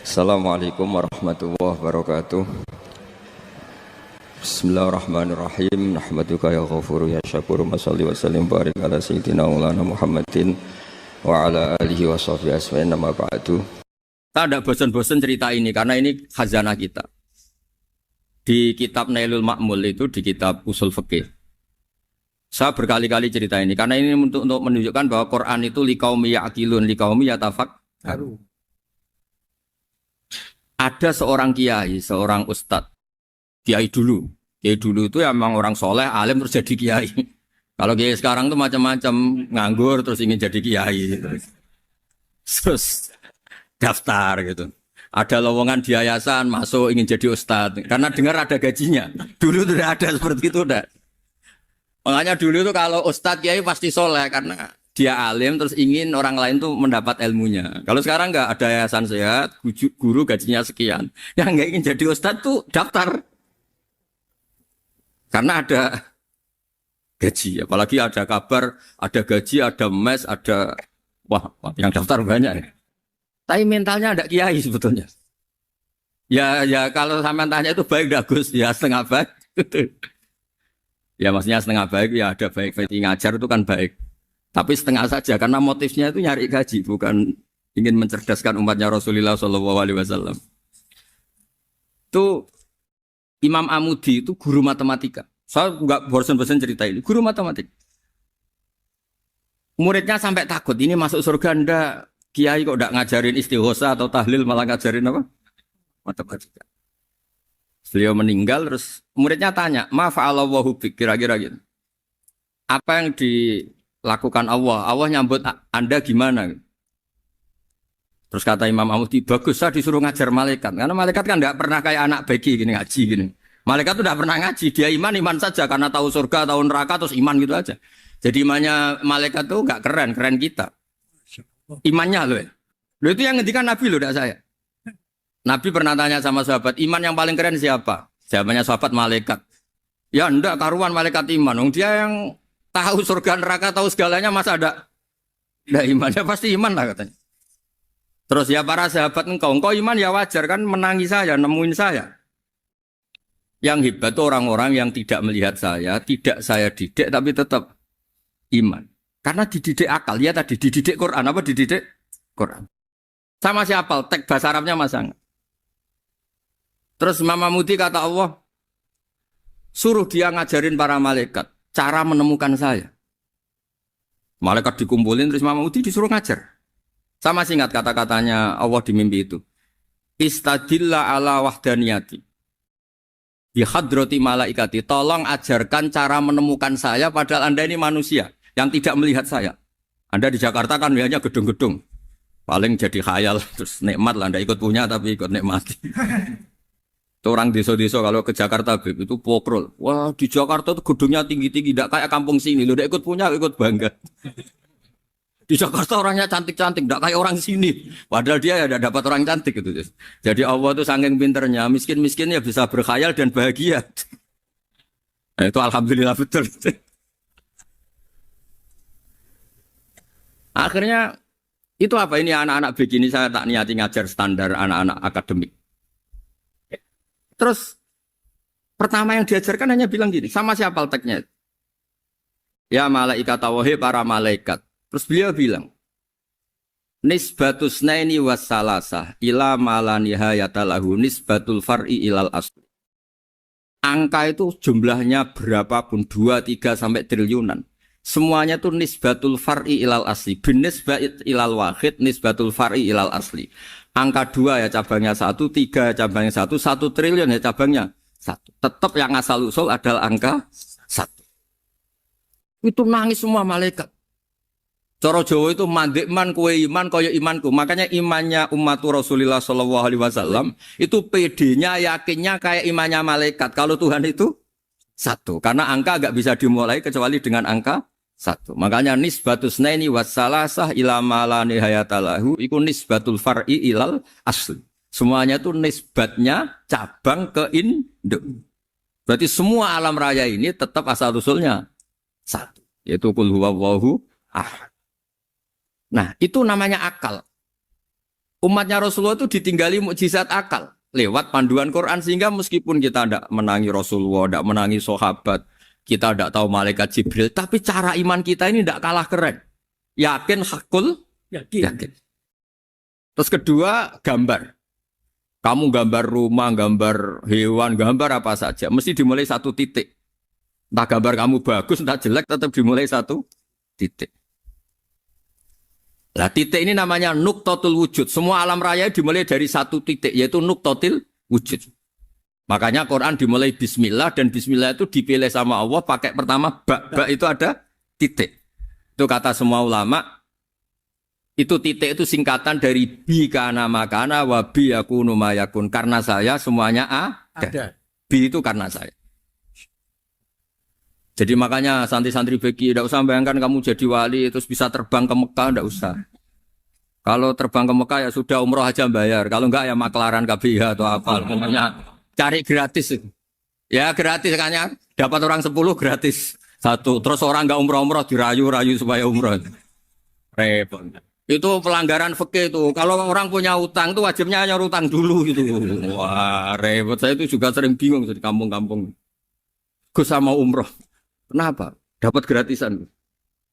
Assalamualaikum warahmatullahi wabarakatuh. Bismillahirrahmanirrahim. Nahmaduka ya ghafuru ya syakuru. Mashalli wa sallim barik ala sayyidina maulana Muhammadin wa ala alihi wa sahbihi asma'in nama ba'du. Kita tidak bosan-bosan cerita ini karena ini khazanah kita. Di kitab Nailul Ma'mul itu, di kitab Usul Fiqih, saya berkali-kali cerita ini karena ini untuk menunjukkan bahwa Quran itu liqaumi ya'qilun, liqaumi yatafakkarun. Ada seorang kiai, seorang ustadz, kiai dulu itu ya memang orang soleh, alim terus jadi kiai. Kalau kiai sekarang tuh macam-macam, nganggur terus ingin jadi kiai, terus daftar gitu. Ada lowongan di yayasan, masuk ingin jadi ustadz, karena dengar ada gajinya. Dulu tidak ada seperti itu, udah. Makanya dulu tuh kalau ustadz kiai pasti soleh karena dia alim terus ingin orang lain tuh mendapat ilmunya. Kalau sekarang nggak ada yayasan sehat, guru gajinya sekian. Yang nggak ingin jadi ustadz tuh daftar. Karena ada gaji, apalagi ada kabar, ada gaji, ada mes, ada wah yang daftar banyak. Tapi mentalnya ada kiai sebetulnya. Ya kalau sampean tanya itu baik dah Gus, ya setengah baik. Ya maksudnya setengah baik ya ada baik ngajar itu kan baik. Tapi setengah saja karena motifnya itu nyari gaji, bukan ingin mencerdaskan umatnya Rasulullah SAW. Itu Imam Amudi itu guru matematika. Saya nggak bosan-bosan cerita ini. Guru matematika. Muridnya sampai takut ini masuk surga ndak. Kiai kok ndak ngajarin istighosa atau tahlil malah ngajarin apa? Matematika. Beliau meninggal terus muridnya tanya, "Ma fa'alallahu bik?" Kira-kira gitu. Apa yang dilakukan Allah? Allah nyambut Anda gimana? Terus kata Imam Amudi, bagus saya disuruh ngajar malaikat. Karena malaikat kan tidak pernah kayak anak bagi gini ngaji gini. Malaikat itu tidak pernah ngaji, dia iman saja karena tahu surga, tahu neraka terus iman gitu aja. Jadi imannya malaikat itu nggak keren kita. Imannya loh. Loh itu yang ngendikan Nabi loh, tidak saya. Nabi pernah tanya sama sahabat, iman yang paling keren siapa? Jawabannya sahabat malaikat. Ya enggak karuan malaikat iman. Dia yang tahu surga neraka, tahu segalanya masa ada imannya pasti iman lah katanya. Terus ya para sahabat engkau iman ya wajar kan menangi saya, nemuin saya. Yang hebat itu orang-orang yang tidak melihat saya, tidak saya didik tapi tetap iman. Karena dididik akal, ya tadi dididik Quran, apa dididik Quran. Sama siapa? Teks bahasa Arabnya masang. Terus Imam Amudi kata Allah, suruh dia ngajarin para malaikat cara menemukan saya. Malaikat dikumpulin terus Imam Amudi disuruh ngajar. Sama singkat kata-katanya Allah di mimpi itu. Istadilla ala wahdaniyati. Di hadrati malaikati. Tolong ajarkan cara menemukan saya padahal Anda ini manusia yang tidak melihat saya. Anda di Jakarta kan melihatnya gedung-gedung. Paling jadi khayal terus nikmat lah. Anda ikut punya tapi ikut nikmati. Itu orang desa-desa kalau ke Jakarta itu pokrol. Wah di Jakarta itu gedungnya tinggi-tinggi. Tidak kayak kampung sini. Lu udah ikut punya ikut bangga. Di Jakarta orangnya cantik-cantik, tidak kayak orang sini. Padahal dia ya tidak dapat orang cantik gitu. Jadi Allah itu saking pinternya, miskin-miskin ya bisa berkhayal dan bahagia. Nah, itu alhamdulillah betul. Akhirnya itu apa ini anak-anak begini saya tak niati ngajar standar anak-anak akademik. Terus pertama yang diajarkan hanya bilang gini, sama siapa teknya? Ya malaikat wahi para malaikat. Terus beliau bilang, nisbatus naini wassalasah ila malanihayatalahu nisbatul far'i ilal asli. Angka itu jumlahnya berapapun, 2, 3 sampai triliunan. Semuanya itu nisbatul far'i ilal asli. Bin nisbat ilal wahid, nisbatul far'i ilal asli. Angka 2 ya cabangnya 1, 3 cabangnya 1, 1 triliun ya cabangnya 1. Tetap yang asal usul adalah angka 1. Itu nangis semua malaikat. Cara Jawa itu mandekman kue iman kaya imanku. Makanya imannya umat Rasulullah SAW itu PD-nya yakinnya kayak imannya malaikat. Kalau Tuhan itu 1. Karena angka agak bisa dimulai kecuali dengan angka 1. Makanya nisbatus naini wassalasah ila ma la nihayata lahu iku nisbatul far'i ilal asli. Semuanya itu nisbatnya cabang ke induk. Berarti semua alam raya ini tetap asal usulnya 1. Yaitu qul huwallahu ahad. Nah, itu namanya akal. Umatnya Rasulullah itu ditinggali mukjizat akal lewat panduan Quran sehingga meskipun kita tidak menangi Rasulullah, tidak menangi sahabat, kita tidak tahu malaikat Jibril, tapi cara iman kita ini tidak kalah keren. Yakin hakul, yakin. Terus kedua, gambar. Kamu gambar rumah, gambar hewan, gambar apa saja, mesti dimulai satu titik. Entah gambar kamu bagus, entah jelek, tetap dimulai satu titik. Nah, titik ini namanya nuktotul wujud. Semua alam raya dimulai dari satu titik, yaitu nuktotil wujud. Makanya Quran dimulai bismillah, dan bismillah itu dipilih sama Allah pakai pertama ba itu ada titik. Itu kata semua ulama, itu titik itu singkatan dari bi kana makana wa bi yakunu mayakun. Karena saya semuanya ada. Bi itu karena saya. Jadi makanya santri-santri beki tidak usah bayangkan kamu jadi wali terus bisa terbang ke Mekah, tidak usah. Kalau terbang ke Mekah ya sudah umroh aja bayar. Kalau enggak ya maklaran KBH atau apa. Pokoknya cari gratis. Ya gratis kan ya. Dapat orang 10 gratis. Satu. Terus orang enggak umroh-umroh dirayu-rayu supaya umroh. Repot. Itu pelanggaran fikih itu. Kalau orang punya utang itu wajibnya nyaur utang dulu gitu. Wah repot. Saya itu juga sering bingung di kampung-kampung. Gus sama umroh. Kenapa? Dapat gratisan.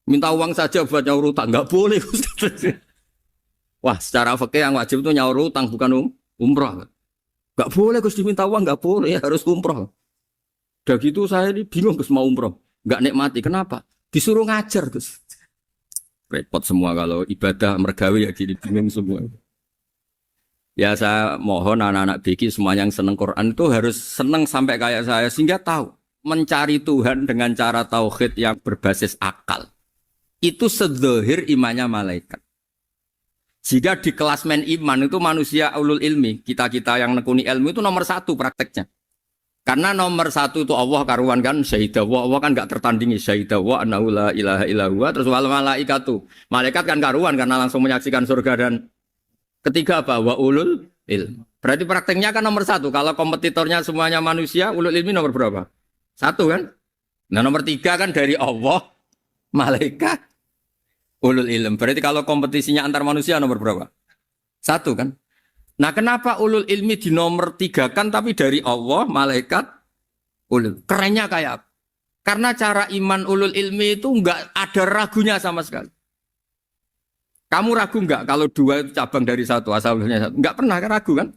Minta uang saja buat nyaur utang. Enggak boleh. Wah, secara fikih yang wajib itu nyaur utang bukan umroh. Enggak boleh Gus diminta uang, enggak boleh, harus umroh. Udah gitu saya ini bingung Gus mau umroh. Enggak nikmati. Kenapa? Disuruh ngajar Gus. Repot semua kalau ibadah mergawi ya gini bingung semua. Ya saya mohon anak-anak BK semuanya yang seneng Quran itu harus seneng sampai kayak saya sehingga tahu. Mencari Tuhan dengan cara tauhid yang berbasis akal. Itu sedzahir imannya malaikat. Jika di klasmen iman itu manusia ulul ilmi, kita-kita yang nekuni ilmu itu nomor 1 prakteknya. Karena nomor 1 itu Allah karuan kan, syahidah Allah kan gak tertandingi, syahidah wa annahu la ilaha illallah, terus wal malaikatu. Malaikat kan karuan karena langsung menyaksikan surga, dan ketiga apa? Wa ulul ilmi. Berarti prakteknya kan nomor 1. Kalau kompetitornya semuanya manusia, ulul ilmi nomor berapa? 1 kan? Nah nomor 3 kan dari Allah, malaikat, ulul ilm. Berarti kalau kompetisinya antar manusia nomor berapa? 1 kan? Nah kenapa ulul ilmi di nomor 3 kan tapi dari Allah, malaikat, ulul. Kerennya kayak apa? Karena cara iman ulul ilmi itu enggak ada ragunya sama sekali. Kamu ragu enggak kalau 2 itu cabang dari 1, asalnya 1? Enggak pernah kan ragu kan?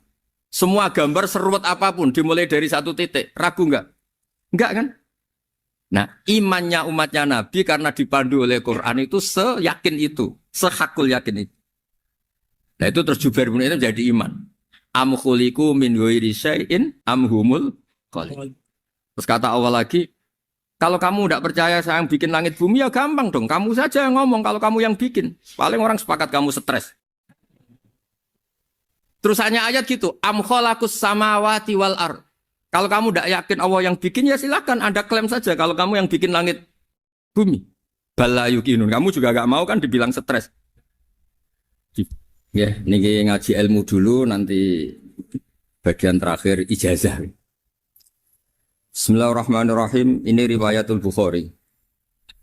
Semua gambar seruat apapun dimulai dari 1 titik. Ragu enggak? Enggak kan? Nah, imannya umatnya Nabi karena dipandu oleh Quran itu seyakin itu, sehakul yakin itu. Nah, itu terus Jubair bin itu jadi iman. Am khuliqu min ghairi syai'in am humul khaliq. Terus kata Allah lagi, kalau kamu tidak percaya saya yang bikin langit bumi ya gampang dong. Kamu saja yang ngomong kalau kamu yang bikin. Paling orang sepakat kamu stres. Terus hanya ayat gitu, am khalaqus samawati wal ardh. Kalau kamu tidak yakin Allah yang bikin, ya silahkan Anda klaim saja kalau kamu yang bikin langit bumi. Bala yuqinun. Kamu juga gak mau kan dibilang stres. Ya, ini ngaji ilmu dulu, nanti bagian terakhir ijazah. Bismillahirrahmanirrahim. Ini riwayatul Bukhari.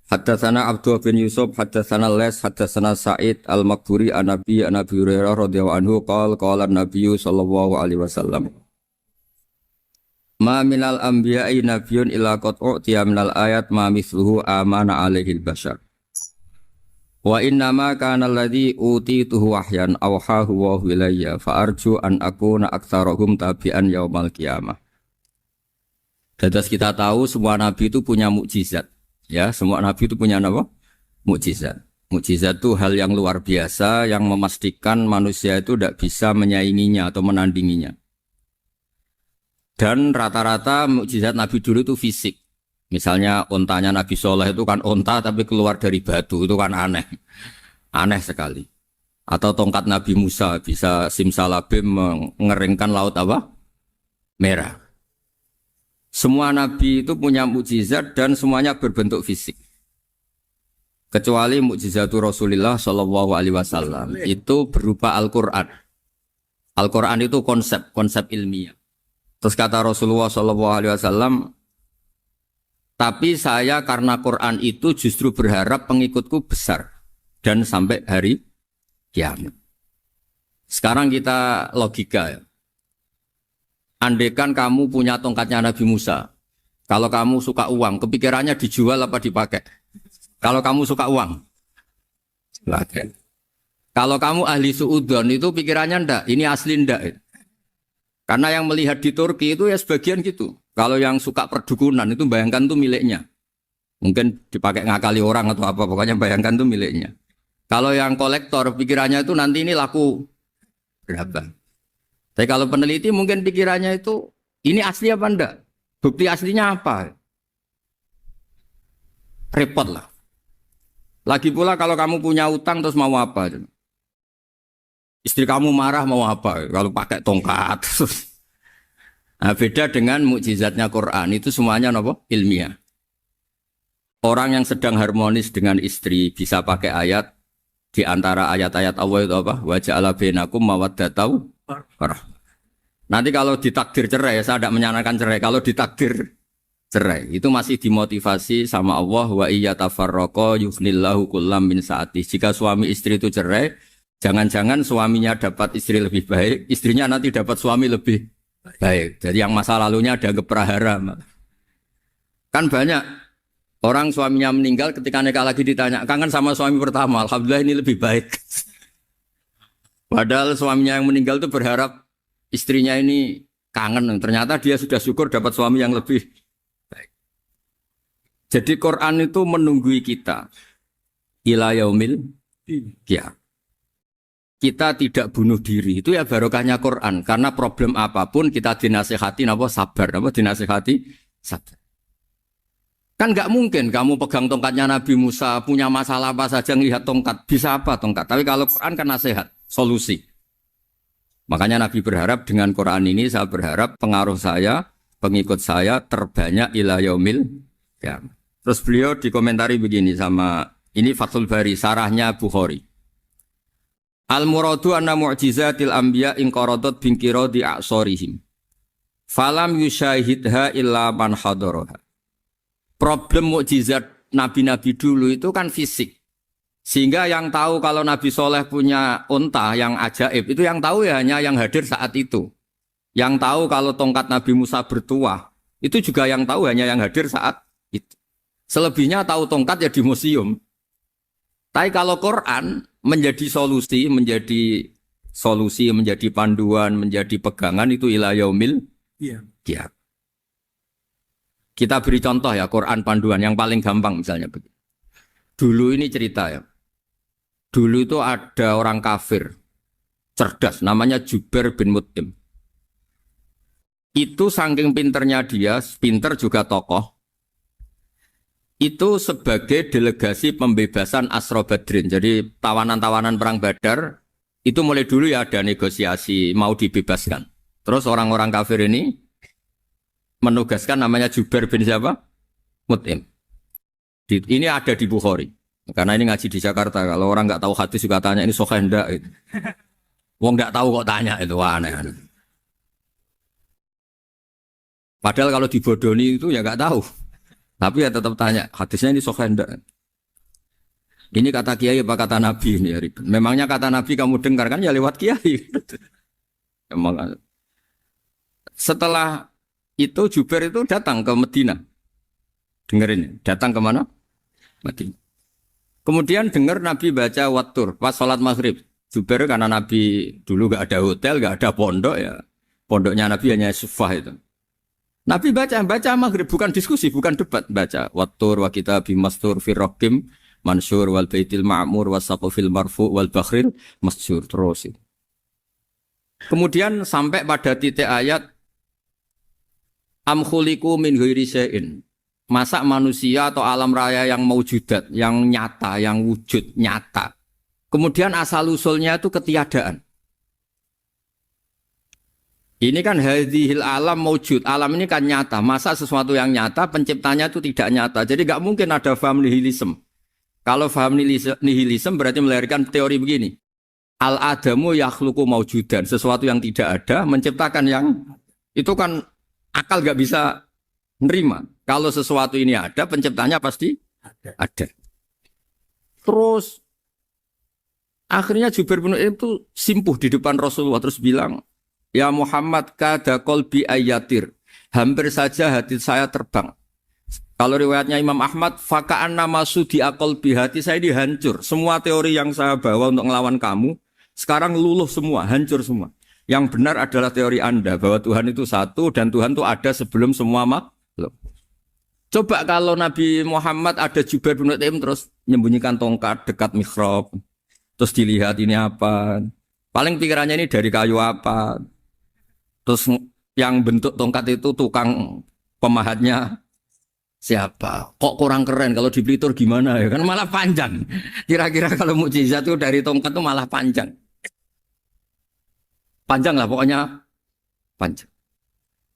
Haddatsana Abdullah bin Yusuf, haddatsana Les, haddatsana Sa'id al-Maqburi an-Nabi Hurairah radhiyallahu anhu qala an-Nabi sallallahu alaihi wasallam. Ma minal anbiya'i nabiyyun illa qad u'tiya minal ayat ma mithluhu amana alaihil bashar. Wa innama kana alladhi utituhu wahyan awhahu wa ilayya fa arju an akuna aktsarahum tabi'an yaumal qiyamah. Dados kita tahu semua nabi itu punya mukjizat. Ya, semua nabi itu punya apa? Mukjizat. Mukjizat itu hal yang luar biasa yang memastikan manusia itu tidak bisa menyainginya atau menandinginya. Dan rata-rata mukjizat Nabi dulu itu fisik. Misalnya ontanya Nabi Soleh itu kan onta tapi keluar dari batu, itu kan aneh. Aneh sekali. Atau tongkat Nabi Musa bisa simsalabim mengeringkan laut apa? Merah. Semua Nabi itu punya mukjizat dan semuanya berbentuk fisik. Kecuali mukjizatul Rasulullah Shallallahu Alaihi Wasallam itu berupa Al-Quran. Al-Quran itu konsep ilmiah. Terus kata Rasulullah SAW, tapi saya karena Quran itu justru berharap pengikutku besar dan sampai hari kiamat. Sekarang kita logika ya. Andekan kamu punya tongkatnya Nabi Musa. Kalau kamu suka uang, kepikirannya dijual apa dipakai? Kalau kamu suka uang, pakai. Kalau kamu ahli suudon itu pikirannya ndak, ini asli ndak. Karena yang melihat di Turki itu ya sebagian gitu. Kalau yang suka perdukunan itu bayangkan tuh miliknya. Mungkin dipakai ngakali orang atau apa, pokoknya bayangkan tuh miliknya. Kalau yang kolektor pikirannya itu nanti ini laku berapa. Tapi kalau peneliti mungkin pikirannya itu ini asli apa enggak? Bukti aslinya apa? Repot lah. Lagi pula kalau kamu punya utang terus mau apa? Istri kamu marah mau apa? Kalau pakai tongkat. Nah, beda dengan mukjizatnya Quran itu semuanya apa? Ilmiah. Orang yang sedang harmonis dengan istri bisa pakai ayat di antara ayat-ayat Allah itu apa? Wa ja'ala bainakum mawaddatan warahmah. Nanti kalau ditakdir cerai, saya tidak menyarankan cerai. Kalau ditakdir cerai, itu masih dimotivasi sama Allah wa iyyatafarraqa yughnillahu kullam min sa'ati. Jika suami istri itu cerai, jangan-jangan suaminya dapat istri lebih baik, istrinya nanti dapat suami lebih baik. Jadi yang masa lalunya ada keprahara. Kan banyak orang suaminya meninggal ketika nikah lagi ditanya, kangen sama suami pertama, alhamdulillah ini lebih baik. Padahal suaminya yang meninggal itu berharap istrinya ini kangen, ternyata dia sudah syukur dapat suami yang lebih baik. Jadi Quran itu menunggui kita ila yaumil qiyamah. Kita tidak bunuh diri, itu ya barokahnya Quran. Karena problem apapun kita dinasihati apa sabar, apa dinasihati sabar. Kan nggak mungkin kamu pegang tongkatnya Nabi Musa, punya masalah apa saja ngelihat tongkat, bisa apa tongkat. Tapi kalau Quran kan nasihat, solusi. Makanya Nabi berharap dengan Quran ini, saya berharap pengaruh saya, pengikut saya terbanyak ila yaumil qiyamah. Terus beliau dikomentari begini sama, ini Fathul Bari, sarahnya Bukhari. Al-muradu anna mu'jizatil anbiya inqaradat binqiradi a'sorihim. Falam yusyahidha illa man hadaraha. Problem mukjizat nabi-nabi dulu itu kan fisik. Sehingga yang tahu kalau Nabi Soleh punya unta yang ajaib, itu yang tahu ya hanya yang hadir saat itu. Yang tahu kalau tongkat Nabi Musa bertuah, itu juga yang tahu hanya yang hadir saat itu. Selebihnya tahu tongkat ya di museum. Tapi kalau Quran menjadi solusi, menjadi panduan, menjadi pegangan itu ila yaumil qiyamah. Kita beri contoh ya, Quran panduan yang paling gampang misalnya begini. Dulu ini cerita ya. Dulu itu ada orang kafir cerdas namanya Jubair bin Mut'im. Itu saking pinternya dia, pinter juga tokoh. Itu sebagai delegasi pembebasan Asra Badrin. Jadi tawanan-tawanan perang Badar itu mulai dulu ya ada negosiasi mau dibebaskan. Terus orang-orang kafir ini menugaskan namanya Jubair bin siapa? Mut'im. Ini ada di Bukhari. Karena ini ngaji di Jakarta. Kalau orang nggak tahu hadis juga tanya ini sahih enggak gitu. Wong nggak tahu kok tanya itu aneh. Padahal kalau dibodoni itu ya nggak tahu. Tapi ya tetap tanya, hadisnya ini sahih enggak? Ini kata kiai apa kata nabi ini ya ribet. Memangnya kata nabi kamu dengar kan ya lewat kiai. Emang. Setelah itu Jubair itu datang ke Medina. Dengerin, datang ke mana? Medina. Kemudian dengar Nabi baca wattur pas sholat maghrib. Jubair karena Nabi dulu gak ada hotel, gak ada pondok ya. Pondoknya Nabi hanya sufah itu. Nabi baca maghrib, bukan diskusi, bukan debat. Baca wattur wa kitabim mastur firrokim mansur wal baitil ma'mur wasaqofil marfu wal bakhril masjur. Terus itu. Kemudian sampai pada titik ayat am khuliqu min ghairi syai'in. Masa manusia atau alam raya yang maujudat, yang nyata, yang wujud nyata. Kemudian asal-usulnya itu ketiadaan. Ini kan hadhil alam maujud. Alam ini kan nyata. Masa sesuatu yang nyata, penciptanya itu tidak nyata. Jadi nggak mungkin ada faham nihilisme. Kalau faham nihilisme berarti melahirkan teori begini. Al-adamu yakhluqu maujudan. Sesuatu yang tidak ada, menciptakan yang... Itu kan akal nggak bisa nerima. Kalau sesuatu ini ada, penciptanya pasti ada. Terus Akhirnya Jubair bin Mut'im itu simpuh di depan Rasulullah terus bilang, "Ya Muhammad, kada qalbi ayatir." Hampir saja hati saya terbang. Kalau riwayatnya Imam Ahmad, faka'anna masudi qalbi, hati saya dihancur. Semua teori yang saya bawa untuk ngelawan kamu sekarang luluh semua, hancur semua. Yang benar adalah teori Anda bahwa Tuhan itu satu dan Tuhan itu ada sebelum semua makhluk. Coba kalau Nabi Muhammad ada Jubair bin Mut'im terus menyembunyikan tongkat dekat mihrab. Terus dilihat ini apa. Paling pikirannya ini dari kayu apa. Terus yang bentuk tongkat itu tukang pemahatnya siapa. Kok kurang keren kalau di Blitur gimana ya. Kan malah panjang. Kira-kira kalau mukjizat itu dari tongkat itu malah panjang. Panjang lah pokoknya. Panjang.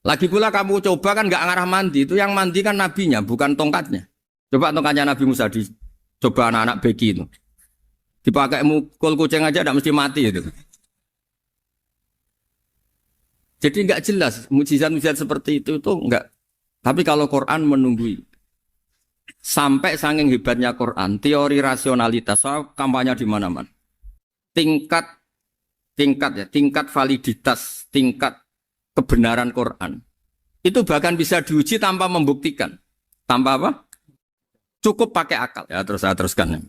Lagi pula kamu coba kan nggak ngarah mandi. Itu yang mandi kan nabinya bukan tongkatnya. Coba tongkatnya Nabi Musa coba anak-anak beki itu. Dipakai mukul kucing aja tidak mesti mati itu. Jadi nggak jelas mukjizat-mukjizat seperti itu nggak. Tapi kalau Quran menunggui sampai saking hebatnya Quran, teori rasionalitas soal kampanye di mana-mana. Tingkat validitas, tingkat kebenaran Quran itu bahkan bisa diuji tanpa membuktikan. Tanpa apa? Cukup pakai akal. Ya terus saya teruskan.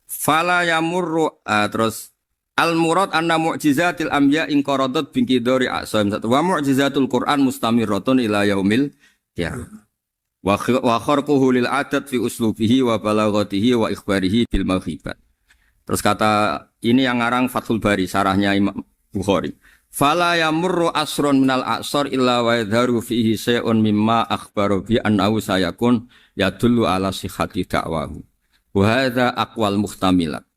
Fala yamurru terus al murad anna mu'jizatil anbiya in qaradat bin qidari asam wa mu'jizatul Quran mustamirratun ila yaumil qiyamah wa kharquhu lil adat fi uslubihi wa balaghatihi wa ikhbarihi bil maghibat. Terus kata ini yang ngarang Fathul Bari sarahnya Imam Bukhari. Fala yamurru asrun minal a'sar illa wa yadharu fihi shay'un mimma akhbaru bi annahu sayakun yadullu ala sihhati da'wahu. Wa hadza aqwal muhtamilat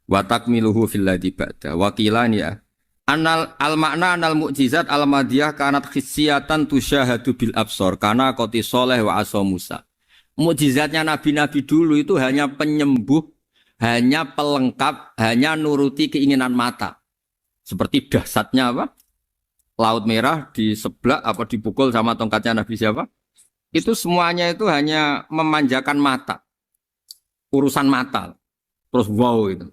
wa takmiluhu fil ladzi ba'da wa qilan ya anal al makna anal mukjizat al madiyah kanat khissiyatan tusyahadu bil absar kana qoti soleh wa asa Musa. Mukjizatnya nabi-nabi dulu itu hanya penyembuh, hanya pelengkap, hanya nuruti keinginan mata. Seperti dahsyatnya apa? Laut Merah di sebelah apa dipukul sama tongkatnya Nabi siapa? Itu semuanya itu hanya memanjakan mata. Urusan mata. Terus wow itu.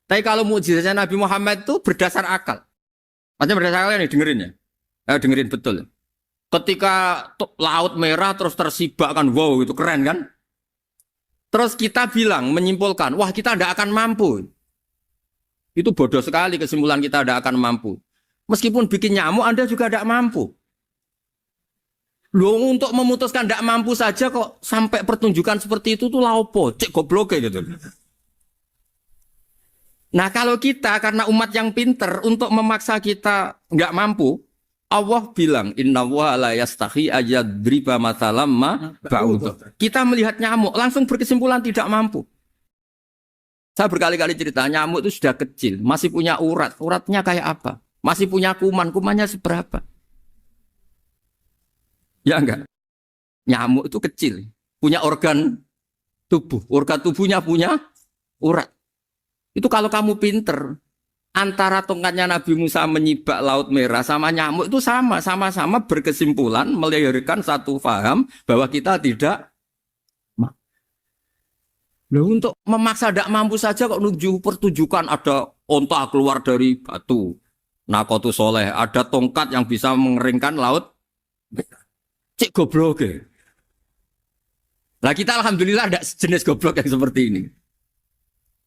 Tapi kalau mukjizatnya Nabi Muhammad itu berdasar akal. Maksudnya berdasar akal nih dengerin ya. Dengerin betul. Ketika Laut Merah terus tersibak kan wow itu keren kan? Terus kita bilang menyimpulkan, wah kita tidak akan mampu. Itu bodoh sekali kesimpulan kita tidak akan mampu. Meskipun bikin nyamuk Anda juga tidak mampu. Loh untuk memutuskan tidak mampu saja kok sampai pertunjukan seperti itu tuh laopo, cek goblok gitu. Nah kalau kita karena umat yang pinter untuk memaksa kita nggak mampu, Allah bilang Inna wa la yastahi ayadriba mathalam ma ba'ud. Kita melihat nyamuk langsung berkesimpulan tidak mampu. Saya berkali-kali cerita nyamuk itu sudah kecil, masih punya urat, uratnya kayak apa? Masih punya kuman, kumannya seberapa? Ya enggak? Nyamuk itu kecil, punya organ tubuhnya punya urat. Itu kalau kamu pinter, antara tongkatnya Nabi Musa menyibak Laut Merah sama nyamuk itu sama-sama berkesimpulan melahirkan satu faham bahwa kita tidak. Loh untuk memaksa tidak mampu saja kok menuju pertunjukan ada onta keluar dari batu. Nakotu soleh, ada tongkat yang bisa mengeringkan laut. Cik goblok ya. Nah kita alhamdulillah ada jenis goblok yang seperti ini.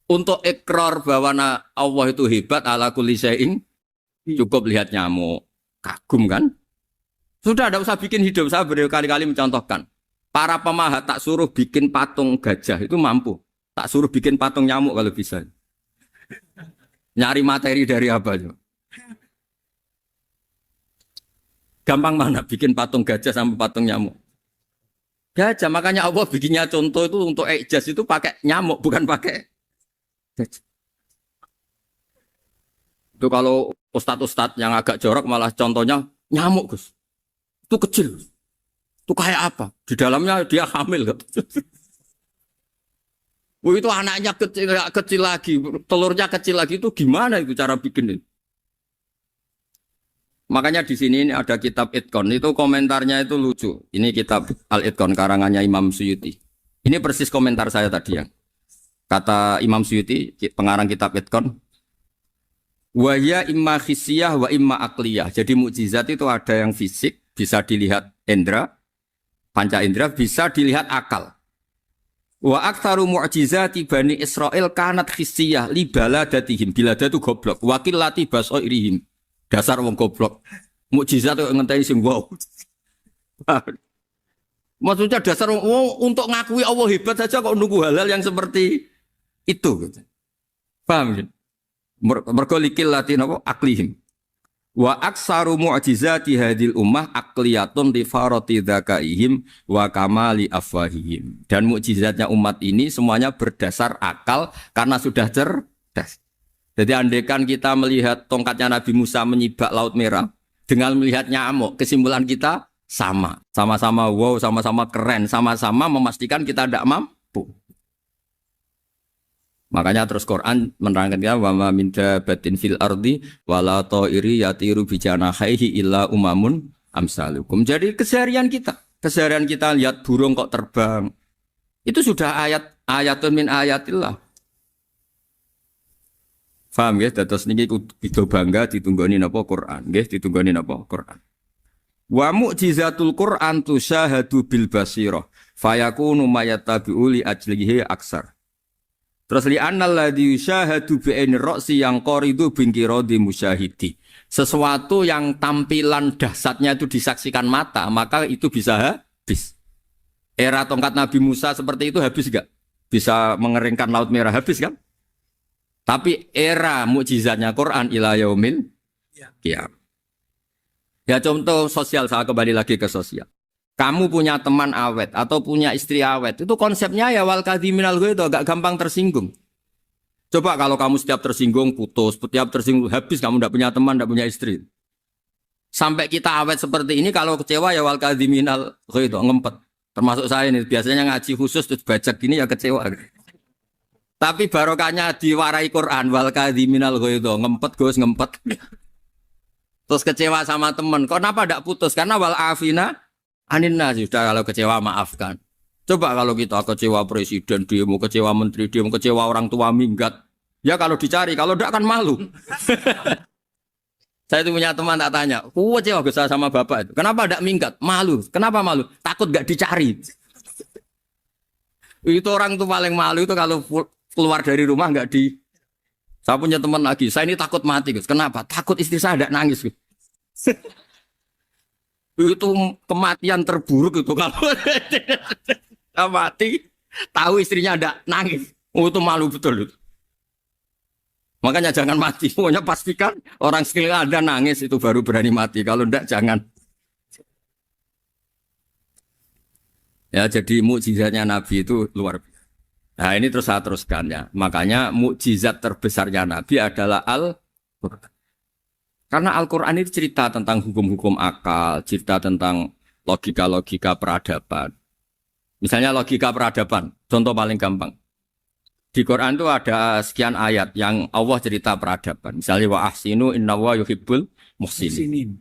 Untuk ikrar bahwa Allah itu hebat ala kulli syai'in, cukup lihat nyamuk. Kagum kan? Sudah tidak usah bikin hidup. Saya berkali-kali mencontohkan. Para pemahat tak suruh bikin patung gajah itu mampu. Tak suruh bikin patung nyamuk kalau bisa. Nyari materi dari apa? Gampang mana bikin patung gajah sama patung nyamuk? Gajah, makanya Allah bikinnya contoh itu untuk ijaz itu pakai nyamuk, bukan pakai gajah. Itu kalau ustadz-ustadz yang agak jorok malah contohnya nyamuk, Gus. Itu kecil. Itu kayak apa? Di dalamnya dia hamil. Itu anaknya kecil lagi, telurnya kecil lagi, itu gimana itu cara bikin itu? Makanya di sini ini ada kitab Itqan, itu komentarnya itu lucu. Ini kitab Al-Itqan karangannya Imam Suyuti. Ini persis komentar saya tadi ya. Kata Imam Suyuti, pengarang kitab Itqan, wa ya imma khissiyah wa imma akliyah. Jadi mukjizat itu ada yang fisik, bisa dilihat indra, panca indra, bisa dilihat akal. Wa aktsaru mu'jizati Bani Israil kanat khissiyah li baladatihim. Balada itu goblok. Wakil lati basoirihim. Dasar wong goblok. Mukjizat itu ngenteni sing wow. Maksudnya dasar wong untuk ngakui Allah hebat saja kok nunggu halal yang seperti itu. Paham ya? Mergo likil lati napa aklihim. Wa aksaru mu'jizati hadil ummah akliyatun li farati dzakaihim wa kamali afwahihim. Dan mukjizatnya umat ini semuanya berdasar akal karena sudah cerdas. Jadi andaikan kita melihat tongkatnya Nabi Musa menyibak Laut Merah dengan melihat nyamuk, kesimpulan kita sama. Sama-sama wow, sama-sama keren, sama-sama memastikan kita tidak mampu. Makanya terus Quran menerangkan ya wa ma min dabatin fil ardi wala ta'iri yatiru bi janahihi illa umamun amsalukum. Jadi keseharian kita lihat burung kok terbang. Itu sudah ayatun min ayatillah. Paham ya? Dados niki kudu bangga ditunggoni napa Quran, nggih ditunggoni napa Quran. Wa mu'jizatul Quran tusyahadu bil basirah fayakunu mayattabi'u li ajlihi aksar. Terus li annal ladzi yusyahadu bi ainir ra'si yang qaridu bingkiradi musyahidi. Sesuatu yang tampilan dahsyatnya itu disaksikan mata, maka itu bisa habis. Era tongkat Nabi Musa seperti itu habis enggak? Bisa mengeringkan Laut Merah habis kan? Tapi era mukjizatnya Quran ila yaumil qiyamah. Ya contoh sosial, saya kembali lagi ke sosial. Kamu punya teman awet atau punya istri awet, itu konsepnya ya wal kadhiminal ghaidh, agak gampang tersinggung. Coba kalau kamu setiap tersinggung putus, setiap tersinggung habis, kamu tidak punya teman, tidak punya istri. Sampai kita awet seperti ini, kalau kecewa ya wal kadhiminal ghaidh, ngempet. Termasuk saya ini, biasanya ngaji khusus terus baca gini ya kecewa. Tapi barokahnya diwarai Quran wal kadhiminal ghaidh, ngempet Gus, ngempet. Terus kecewa sama teman, kenapa tidak putus? Karena wal afina aninna, sudah kalau kecewa maafkan. Coba kalau kita kecewa presiden demo, kecewa menteri demo, kecewa orang tua minggat. Ya kalau dicari, kalau tidak kan malu. Saya itu punya teman tak tanya, kecewa besar sama bapak itu. Kenapa tidak minggat? Malu. Kenapa malu? Takut gak dicari. Itu orang tuh paling malu itu kalau keluar dari rumah nggak di. Saya punya teman lagi, saya ini takut mati Gus. Kenapa? Takut istri saya tidak nangis Gus. Itu kematian terburuk itu kalau mati tahu istrinya ada nangis, itu malu betul itu. Makanya jangan mati, pokoknya pastikan orang sekeliling ada nangis itu baru berani mati, kalau enggak jangan. Ya jadi mukjizatnya Nabi itu luar biasa. Nah ini terus saya teruskan ya, makanya mukjizat terbesarnya Nabi adalah Al-Quran. Karena Al-Quran itu cerita tentang hukum-hukum akal, cerita tentang logika-logika peradaban. Misalnya logika peradaban, contoh paling gampang. Di Quran itu ada sekian ayat yang Allah cerita peradaban. Misalnya wa ahsinu innallaha yuhibbul muhsinin.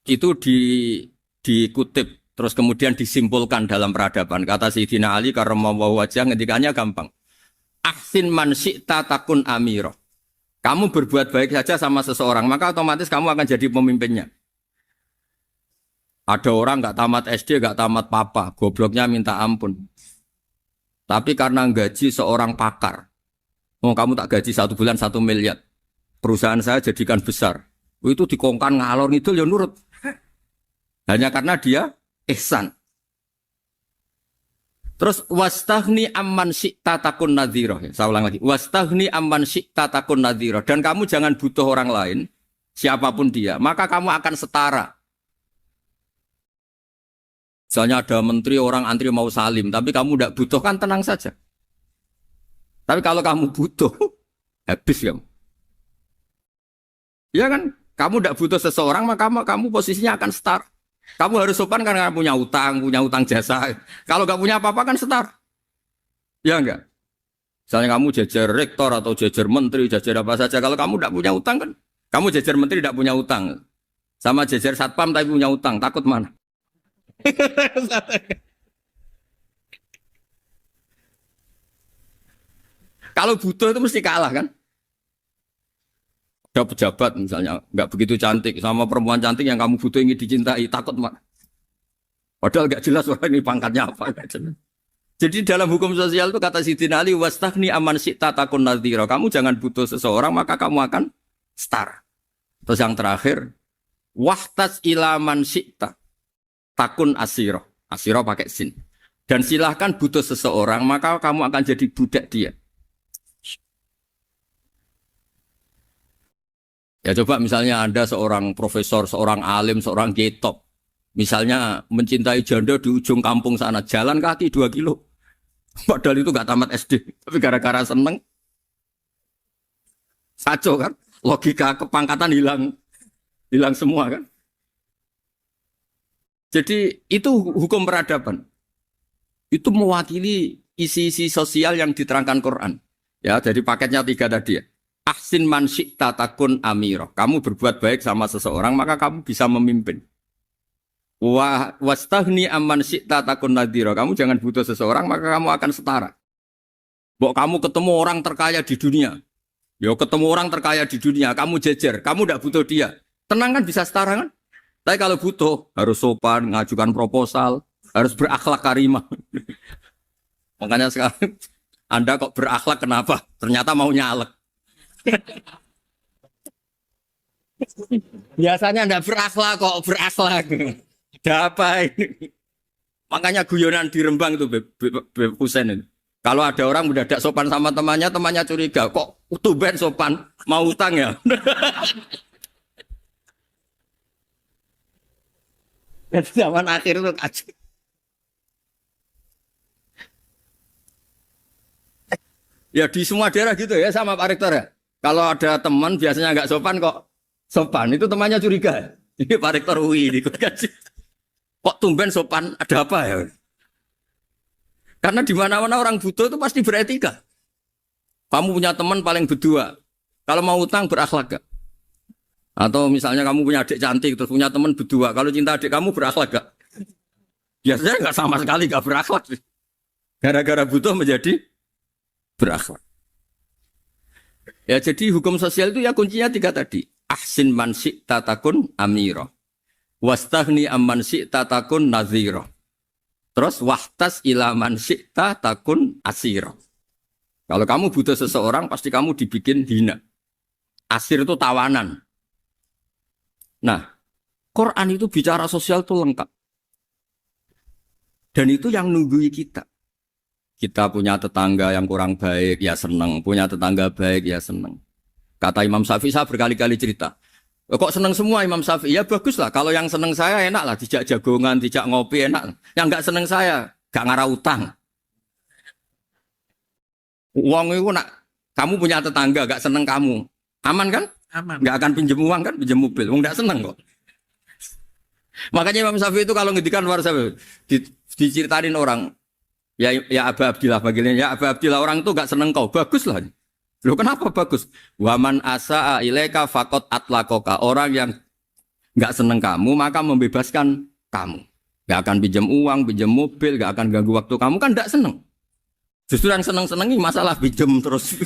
Itu dikutip, terus kemudian disimpulkan dalam peradaban. Kata Sayyidina Ali karramallahu wajhah, ngendikannya gampang. Ahsin man syi'ta takun amira. Kamu berbuat baik saja sama seseorang, maka otomatis kamu akan jadi pemimpinnya. Ada orang nggak tamat SD, nggak tamat papa, gobloknya minta ampun. Tapi karena gaji seorang pakar, oh kamu tak gaji 1 bulan 1 miliar, perusahaan saya jadikan besar. Itu dikongkan ngalor ngidul ya nurut. Hanya karena dia ihsan. Terus wastaghni amman syi'ta takun nadhira. Saya ulang lagi. Wastaghni amman syi'ta takun nadhira. Dan kamu jangan butuh orang lain, siapapun dia, maka kamu akan setara. Misalnya ada menteri orang antri mau salim, tapi kamu tidak butuh, kan tenang saja. Tapi kalau kamu butuh, habis kamu. Ya kan? Kamu tidak butuh seseorang, maka kamu posisinya akan setara. Kamu harus sopan karena punya utang jasa. Kalau nggak punya apa-apa kan setara. Ya enggak? Misalnya kamu jajar rektor atau jajar menteri, jajar apa saja. Kalau kamu tidak punya utang kan, kamu jajar menteri tidak punya utang. Sama jajar satpam tapi punya utang, takut mana? Kalau butuh itu mesti kalah kan? Ada pejabat misalnya nggak begitu cantik sama perempuan cantik yang kamu butuh ingin dicintai takut mak. Padahal nggak jelas orang ini pangkatnya apa. Gak jelas. Jadi dalam hukum sosial itu kata Sidin Ali wastahni aman syi'ta takun nadhira. Kamu jangan butuh seseorang maka kamu akan setara. Terus yang terakhir wahtas ilaman syi'ta takun asiro. Asiro pakai sin. Dan silahkan butuh seseorang maka kamu akan jadi budak dia. Ya coba misalnya Anda seorang profesor, seorang alim, seorang getop. Misalnya mencintai janda di ujung kampung sana, jalan kaki 2 kilo. Padahal itu gak tamat SD. Tapi gara-gara seneng, kacau kan? Logika kepangkatan hilang semua kan? Jadi itu hukum peradaban. Itu mewakili isi-isi sosial yang diterangkan Quran. Ya, jadi paketnya 3 tadi ya. Ahsin man syi'ta takun amiro. Kamu berbuat baik sama seseorang maka kamu bisa memimpin. Wastahni amman syi'ta takun nadhira. Kamu jangan butuh seseorang maka kamu akan setara. Bok kamu ketemu orang terkaya di dunia. Yo ketemu orang terkaya di dunia, kamu jejer, kamu tidak butuh dia. Tenang kan bisa setara kan? Tapi kalau butuh harus sopan, ngajukan proposal, harus berakhlak karimah. Makanya sekarang Anda kok berakhlak kenapa? Ternyata mau nyalek. Biasanya Anda berakhlak kok berakhlak. Ada apa ini? Makanya guyonan di Rembang itu Beb Husein itu. Kalau ada orang mendadak sopan sama temannya, temannya curiga. Kok tumben sopan? Mau utang ya? Dan zaman akhir itu kacau. Ya di semua daerah gitu ya sama Pak Rektor ya. Kalau ada teman biasanya nggak sopan kok sopan. Itu temannya curiga. Ini Pak Rektor UI ikut kaji. Kok tumben sopan? Ada apa ya? Karena di mana-mana orang butuh itu pasti beretika. Kamu punya teman paling berdua. Kalau mau utang berakhlak gak? Atau misalnya kamu punya adik cantik terus punya teman berdua. Kalau cinta adik kamu berakhlak gak? Biasanya nggak sama sekali gak berakhlak. Gara-gara butuh menjadi berakhlak. Ya jadi hukum sosial itu ya kuncinya 3 tadi. Ahsin man syi'ta takun amira. Wastahni amman syi'ta takun nadhira. Terus wahtas ilaman syi'ta takun asira. Kalau kamu butuh seseorang pasti kamu dibikin hina. Asir itu tawanan. Nah, Quran itu bicara sosial itu lengkap. Dan itu yang nunggui kita. Kita punya tetangga yang kurang baik, ya seneng. Punya tetangga baik, ya seneng. Kata Imam Syafi'i, saya berkali-kali cerita. Kok seneng semua Imam Syafi'i? Ya bagus lah. Kalau yang seneng saya enak lah. Dijak jagongan, dijak ngopi enak. Yang nggak seneng saya, gak ngarah utang. Uang itu nak, kamu punya tetangga gak seneng kamu. Aman kan? Aman. Gak akan pinjem uang kan, pinjem mobil. Uang gak seneng kok. Makanya Imam Syafi'i itu kalau ngedikan luar Syafi'i, diceritain orang. Ya Aba Abdillah bagiannya. Ya Aba Abdillah orang itu gak seneng kau. Bagus lah. Loh kenapa bagus? Waman asa'a ilaika faqad atlaqaka. Orang yang enggak seneng kamu maka membebaskan kamu. Enggak akan pinjam uang, pinjam mobil, enggak akan ganggu waktu kamu kan enggak seneng. Justru yang seneng-senengi masalah pinjam terus.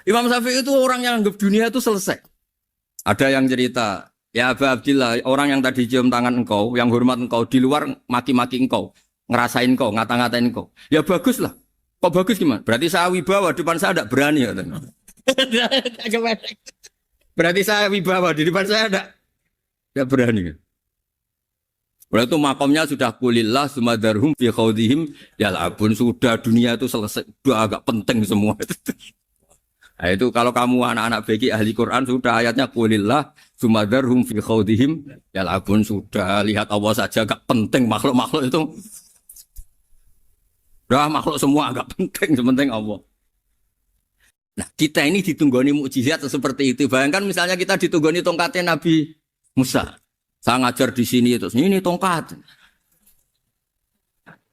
Imam Syafi'i itu orang yang anggap dunia itu selesai. Ada yang cerita, ya Aba Abdillah, orang yang tadi cium tangan engkau, yang hormat engkau di luar maki-maki engkau, ngerasain engkau, ngata-ngatain engkau. Ya bagus lah. Kok bagus gimana? Berarti saya wibawa, di depan saya tidak berani. Berarti saya wibawa, di depan saya tidak berani. Berarti itu makomnya sudah kulillah, sumadarhum fi khawdihim, ya labun, sudah dunia itu selesai, sudah agak penting semua. Nah itu kalau kamu anak-anak bagi ahli Quran, sudah ayatnya kulillah, sumadarhum fi khawdihim, ya labun, sudah lihat Allah saja agak penting, makhluk-makhluk itu. Dah makhluk semua agak penting, sepenting Allah. Nah kita ini ditunggoni mukjizat seperti itu. Bayangkan misalnya kita ditunggoni tongkatnya Nabi Musa. Saya ngajar di sini terus ini tongkat.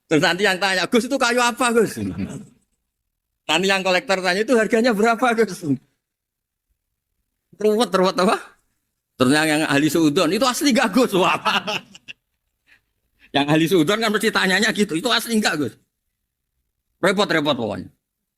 Terus nanti yang tanya, Gus itu kayu apa Gus? Nanti yang kolektor tanya itu harganya berapa Gus? Ruwet apa? Terus yang ahli suudon itu asli gak Gus? Wah. Yang ahli suudon kan mesti tanyanya gitu, itu asli enggak Gus? Repot-repot pokoknya.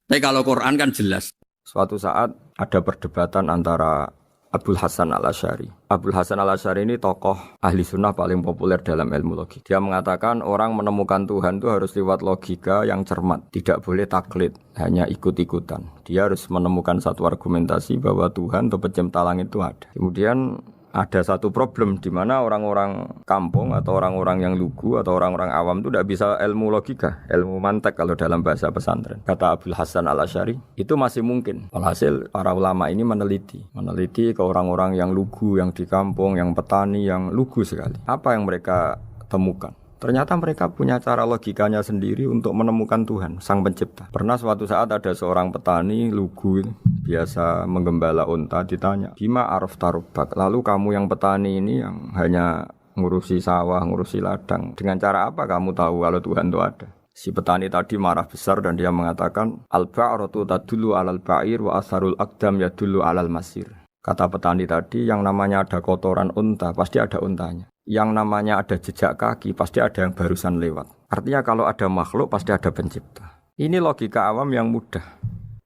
Tapi kalau Quran kan jelas. Suatu saat ada perdebatan antara Abul Hasan al-Asy'ari. Abul Hasan al-Asy'ari ini tokoh ahli sunnah paling populer dalam ilmu logika. Dia mengatakan orang menemukan Tuhan itu harus lewat logika yang cermat. Tidak boleh taklid, hanya ikut-ikutan. Dia harus menemukan satu argumentasi bahwa Tuhan atau pencipta langit itu ada. Kemudian ada satu problem di mana orang-orang kampung atau orang-orang yang lugu atau orang-orang awam itu tidak bisa ilmu logika, ilmu mantek kalau dalam bahasa pesantren. Kata Abul Hasan al-Asy'ari, itu masih mungkin. Alhasil para ulama ini meneliti ke orang-orang yang lugu, yang di kampung, yang petani, yang lugu sekali. Apa yang mereka temukan? Ternyata mereka punya cara logikanya sendiri untuk menemukan Tuhan, Sang Pencipta. Pernah suatu saat ada seorang petani lugu, biasa menggembala unta, ditanya, Bima araf tarubak, lalu kamu yang petani ini yang hanya ngurusi sawah, ngurusi ladang, dengan cara apa kamu tahu kalau Tuhan itu ada? Si petani tadi marah besar dan dia mengatakan, Al-ba'ratu tadullu alal ba'ir wa asharul aqdam yadullu alal masir. Kata petani tadi, yang namanya ada kotoran unta, pasti ada untanya. Yang namanya ada jejak kaki, pasti ada yang barusan lewat. Artinya kalau ada makhluk, pasti ada pencipta. Ini logika awam yang mudah.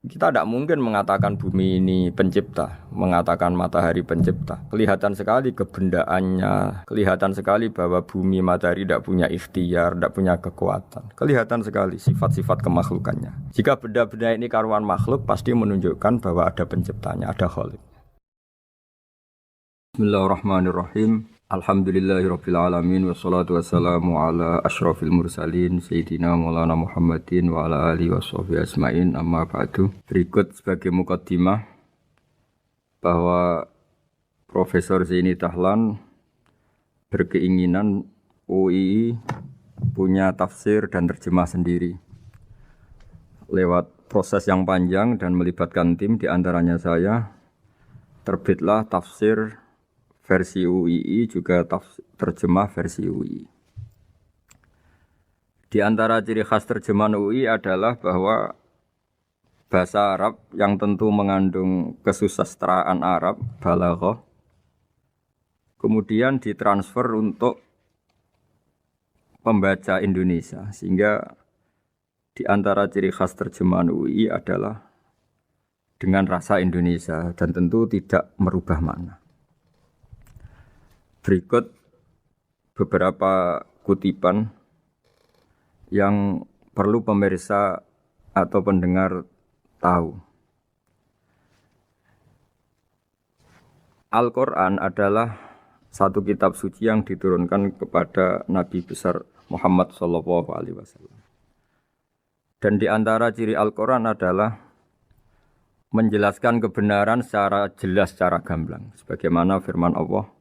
Kita tidak mungkin mengatakan bumi ini pencipta, mengatakan matahari pencipta. Kelihatan sekali kebendaannya, kelihatan sekali bahwa bumi matahari tidak punya ikhtiar, tidak punya kekuatan. Kelihatan sekali sifat-sifat kemakhlukannya. Jika benda-benda ini karuan makhluk, pasti menunjukkan bahwa ada penciptanya, ada khalik. Bismillahirrahmanirrahim. Alhamdulillahirabbil alamin wassalatu wassalamu ala asyrafil mursalin sayyidina Maulana Muhammadin wa ala alihi washabihi ajmain amma ba'du. Berikut sebagai mukaddimah bahwa Profesor Zaini Dahlan berkeinginan UII punya tafsir dan terjemah sendiri. Lewat proses yang panjang dan melibatkan tim, di antaranya saya, terbitlah tafsir versi UII juga terjemah versi UII. Di antara ciri khas terjemahan UII adalah bahwa bahasa Arab yang tentu mengandung kesusastraan Arab, balaghah, kemudian ditransfer untuk pembaca Indonesia. Sehingga di antara ciri khas terjemahan UII adalah dengan rasa Indonesia dan tentu tidak merubah makna. Berikut beberapa kutipan yang perlu pemirsa atau pendengar tahu. Al-Quran adalah satu kitab suci yang diturunkan kepada Nabi besar Muhammad SAW. Dan di antara ciri Al-Quran adalah menjelaskan kebenaran secara jelas, secara gamblang. Sebagaimana firman Allah,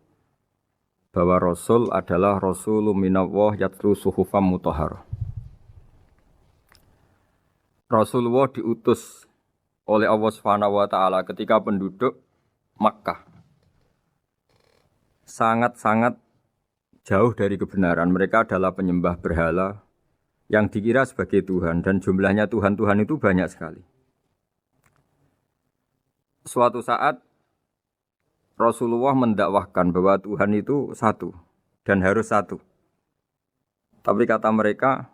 bahwa Rasul adalah Rasulun minallah yatlu suhufam mutahharah. Rasulullah diutus oleh Allah Subhanahu wa taala ketika penduduk Makkah sangat-sangat jauh dari kebenaran. Mereka adalah penyembah berhala yang dikira sebagai Tuhan, dan jumlahnya Tuhan-Tuhan itu banyak sekali. Suatu saat Rasulullah mendakwahkan bahwa Tuhan itu satu dan harus satu. Tapi kata mereka,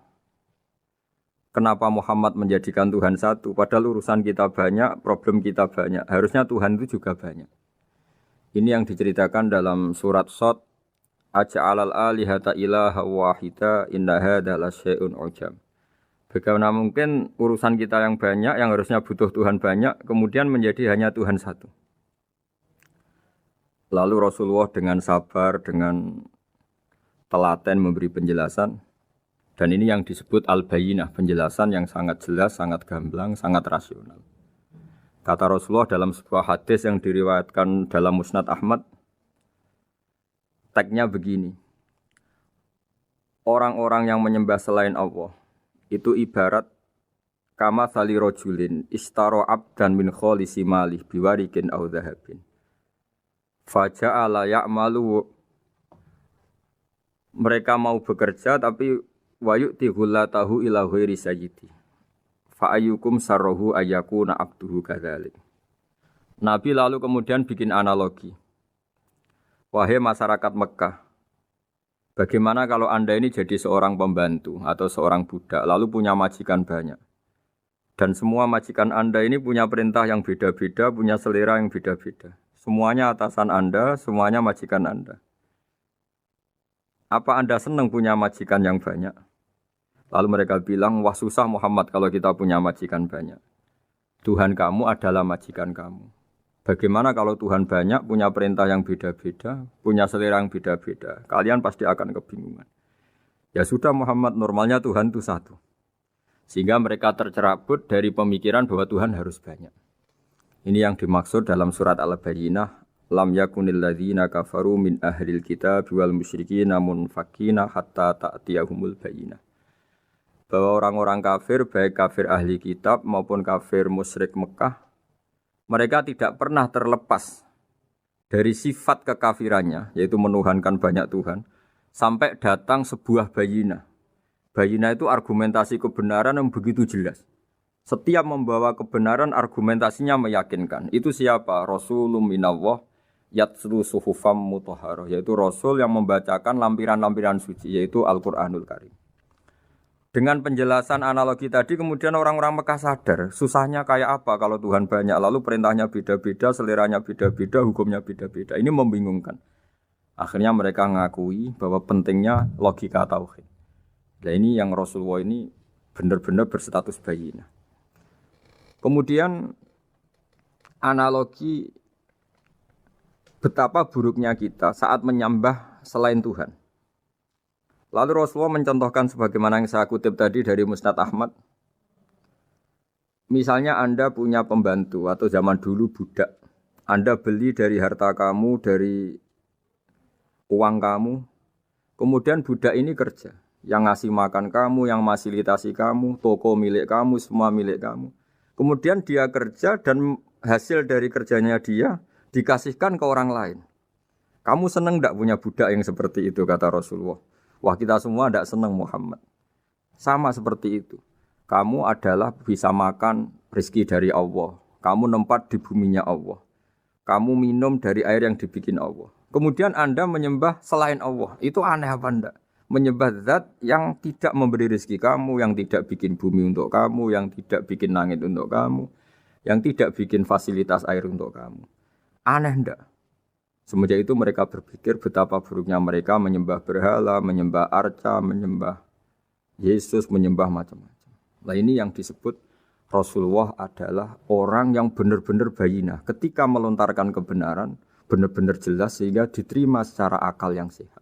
kenapa Muhammad menjadikan Tuhan satu? Padahal urusan kita banyak, problem kita banyak. Harusnya Tuhan itu juga banyak. Ini yang diceritakan dalam surat Shad, Aja'alal alihata ilaha wahida inna hadza lasyai'un ujab. Bagaimana mungkin urusan kita yang banyak, yang harusnya butuh Tuhan banyak, kemudian menjadi hanya Tuhan satu. Lalu Rasulullah dengan sabar, dengan telaten memberi penjelasan. Dan ini yang disebut al-bayyinah, penjelasan yang sangat jelas, sangat gamblang, sangat rasional. Kata Rasulullah dalam sebuah hadis yang diriwayatkan dalam Musnad Ahmad, teksnya begini. Orang-orang yang menyembah selain Allah itu ibarat kama sali rojulin istaro abdan min kholisi malih biwarikin au dhahabin. Faja'ala ya'malu, mereka mau bekerja tapi wayu'ti ghullatahu ila ghairi sayyidi. Fa'ayyukum sarruhu ayyakuna abduhu kadzalik. Nabi lalu kemudian bikin analogi. Wahai masyarakat Mekah, bagaimana kalau Anda ini jadi seorang pembantu atau seorang budak lalu punya majikan banyak. Dan semua majikan Anda ini punya perintah yang beda-beda, punya selera yang beda-beda. Semuanya atasan Anda, semuanya majikan Anda. Apa Anda senang punya majikan yang banyak? Lalu mereka bilang, wah susah Muhammad kalau kita punya majikan banyak. Tuhan kamu adalah majikan kamu. Bagaimana kalau Tuhan banyak, punya perintah yang beda-beda, punya selera yang beda-beda? Kalian pasti akan kebingungan. Ya sudah Muhammad, normalnya Tuhan itu satu. Sehingga mereka tercerabut dari pemikiran bahwa Tuhan harus banyak. Ini yang dimaksud dalam surat Al-Bayyinah. Lam yakunil ladzina kafaru min ahlil kitab wal musyrikina munfakina hatta ta'tiyahumul bayyinah. Bahwa orang-orang kafir, baik kafir ahli kitab maupun kafir musyrik Mekah, mereka tidak pernah terlepas dari sifat kekafirannya, yaitu menuhankan banyak Tuhan, sampai datang sebuah bayinah. Bayinah itu argumentasi kebenaran yang begitu jelas. Setiap membawa kebenaran, argumentasinya meyakinkan. Itu siapa? Rasulun minallah yatslu suhufam mutahharah, yaitu Rasul yang membacakan lampiran-lampiran suci, yaitu Al-Quranul Karim. Dengan penjelasan analogi tadi, kemudian orang-orang Mekah sadar, susahnya kayak apa kalau Tuhan banyak, lalu perintahnya beda-beda, seleranya beda-beda, hukumnya beda-beda. Ini membingungkan. Akhirnya mereka ngakui bahwa pentingnya logika tauhid. Nah ini yang Rasulullah ini benar-benar berstatus bayinah. Kemudian analogi betapa buruknya kita saat menyembah selain Tuhan. Lalu Rasulullah mencontohkan sebagaimana yang saya kutip tadi dari Musnad Ahmad. Misalnya Anda punya pembantu atau zaman dulu budak. Anda beli dari harta kamu, dari uang kamu. Kemudian budak ini kerja. Yang ngasih makan kamu, yang fasilitasi kamu, toko milik kamu, semua milik kamu. Kemudian dia kerja dan hasil dari kerjanya dia dikasihkan ke orang lain. Kamu senang tidak punya budak yang seperti itu, kata Rasulullah. Wah kita semua tidak senang Muhammad. Sama seperti itu. Kamu adalah bisa makan rezeki dari Allah. Kamu nempat di buminya Allah. Kamu minum dari air yang dibikin Allah. Kemudian Anda menyembah selain Allah. Itu aneh apa enggak? Menyembah zat yang tidak memberi rezeki kamu, yang tidak bikin bumi untuk kamu, yang tidak bikin langit untuk kamu, yang tidak bikin fasilitas air untuk kamu. Aneh enggak? Semenjak itu mereka berpikir betapa buruknya mereka menyembah berhala, menyembah arca, menyembah Yesus, menyembah macam-macam. Nah ini yang disebut Rasulullah adalah orang yang benar-benar bayinah. Ketika melontarkan kebenaran, benar-benar jelas sehingga diterima secara akal yang sehat.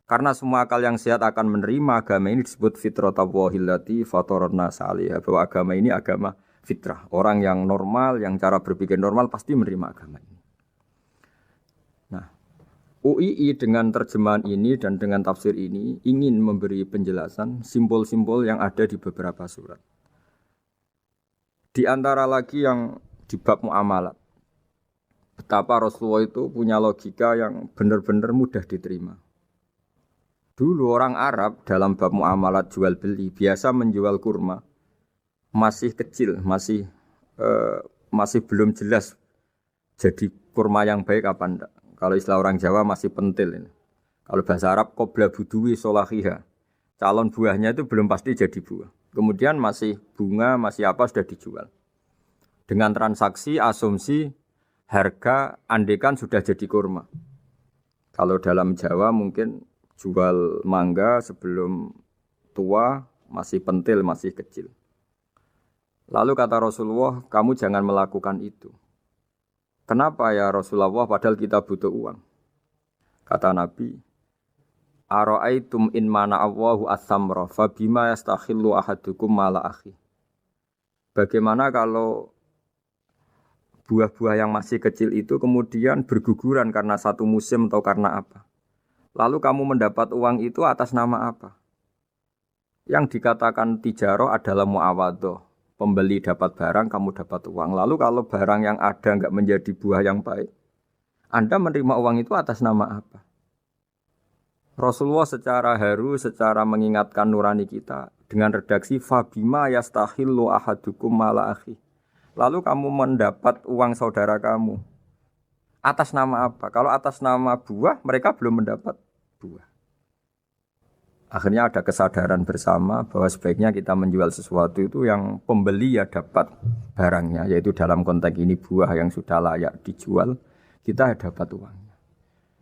Karena semua akal yang sehat akan menerima agama ini disebut fitratallahi fatarna salihah. Bahwa agama ini agama fitrah. Orang yang normal, yang cara berpikir normal pasti menerima agama ini. UII dengan terjemahan ini dan dengan tafsir ini ingin memberi penjelasan simbol-simbol yang ada di beberapa surat. Di antara lagi yang di bab muamalat. Betapa Rasulullah itu punya logika yang benar-benar mudah diterima. Dulu orang Arab dalam bab muamalat jual beli biasa menjual kurma masih kecil, masih belum jelas jadi kurma yang baik apa enggak. Kalau istilah orang Jawa masih pentil ini. Kalau bahasa Arab qobla buduwi solahiha. Calon buahnya itu belum pasti jadi buah. Kemudian masih bunga, masih apa sudah dijual. Dengan transaksi, asumsi, harga andekan sudah jadi kurma. Kalau dalam Jawa mungkin jual mangga sebelum tua masih pentil, masih kecil. Lalu kata Rasulullah, kamu jangan melakukan itu. Kenapa ya Rasulullah padahal kita butuh uang? Kata Nabi, Ara'aitum in mana Allahu as-samra fa bima yastakhillu ahadukum mala akhi. Bagaimana kalau buah-buah yang masih kecil itu kemudian berguguran karena satu musim atau karena apa? Lalu kamu mendapat uang itu atas nama apa? Yang dikatakan tijarah adalah muawadhah. Pembeli dapat barang, kamu dapat uang. Lalu kalau barang yang ada enggak menjadi buah yang baik, Anda menerima uang itu atas nama apa? Rasulullah secara haru, secara mengingatkan nurani kita dengan redaksi fabima yastahillu ahadukum mala akhi. Lalu kamu mendapat uang saudara kamu atas nama apa? Kalau atas nama buah, mereka belum mendapat buah. Akhirnya ada kesadaran bersama bahwa sebaiknya kita menjual sesuatu itu yang pembeli ya dapat barangnya, yaitu dalam konteks ini buah yang sudah layak dijual, kita dapat uangnya.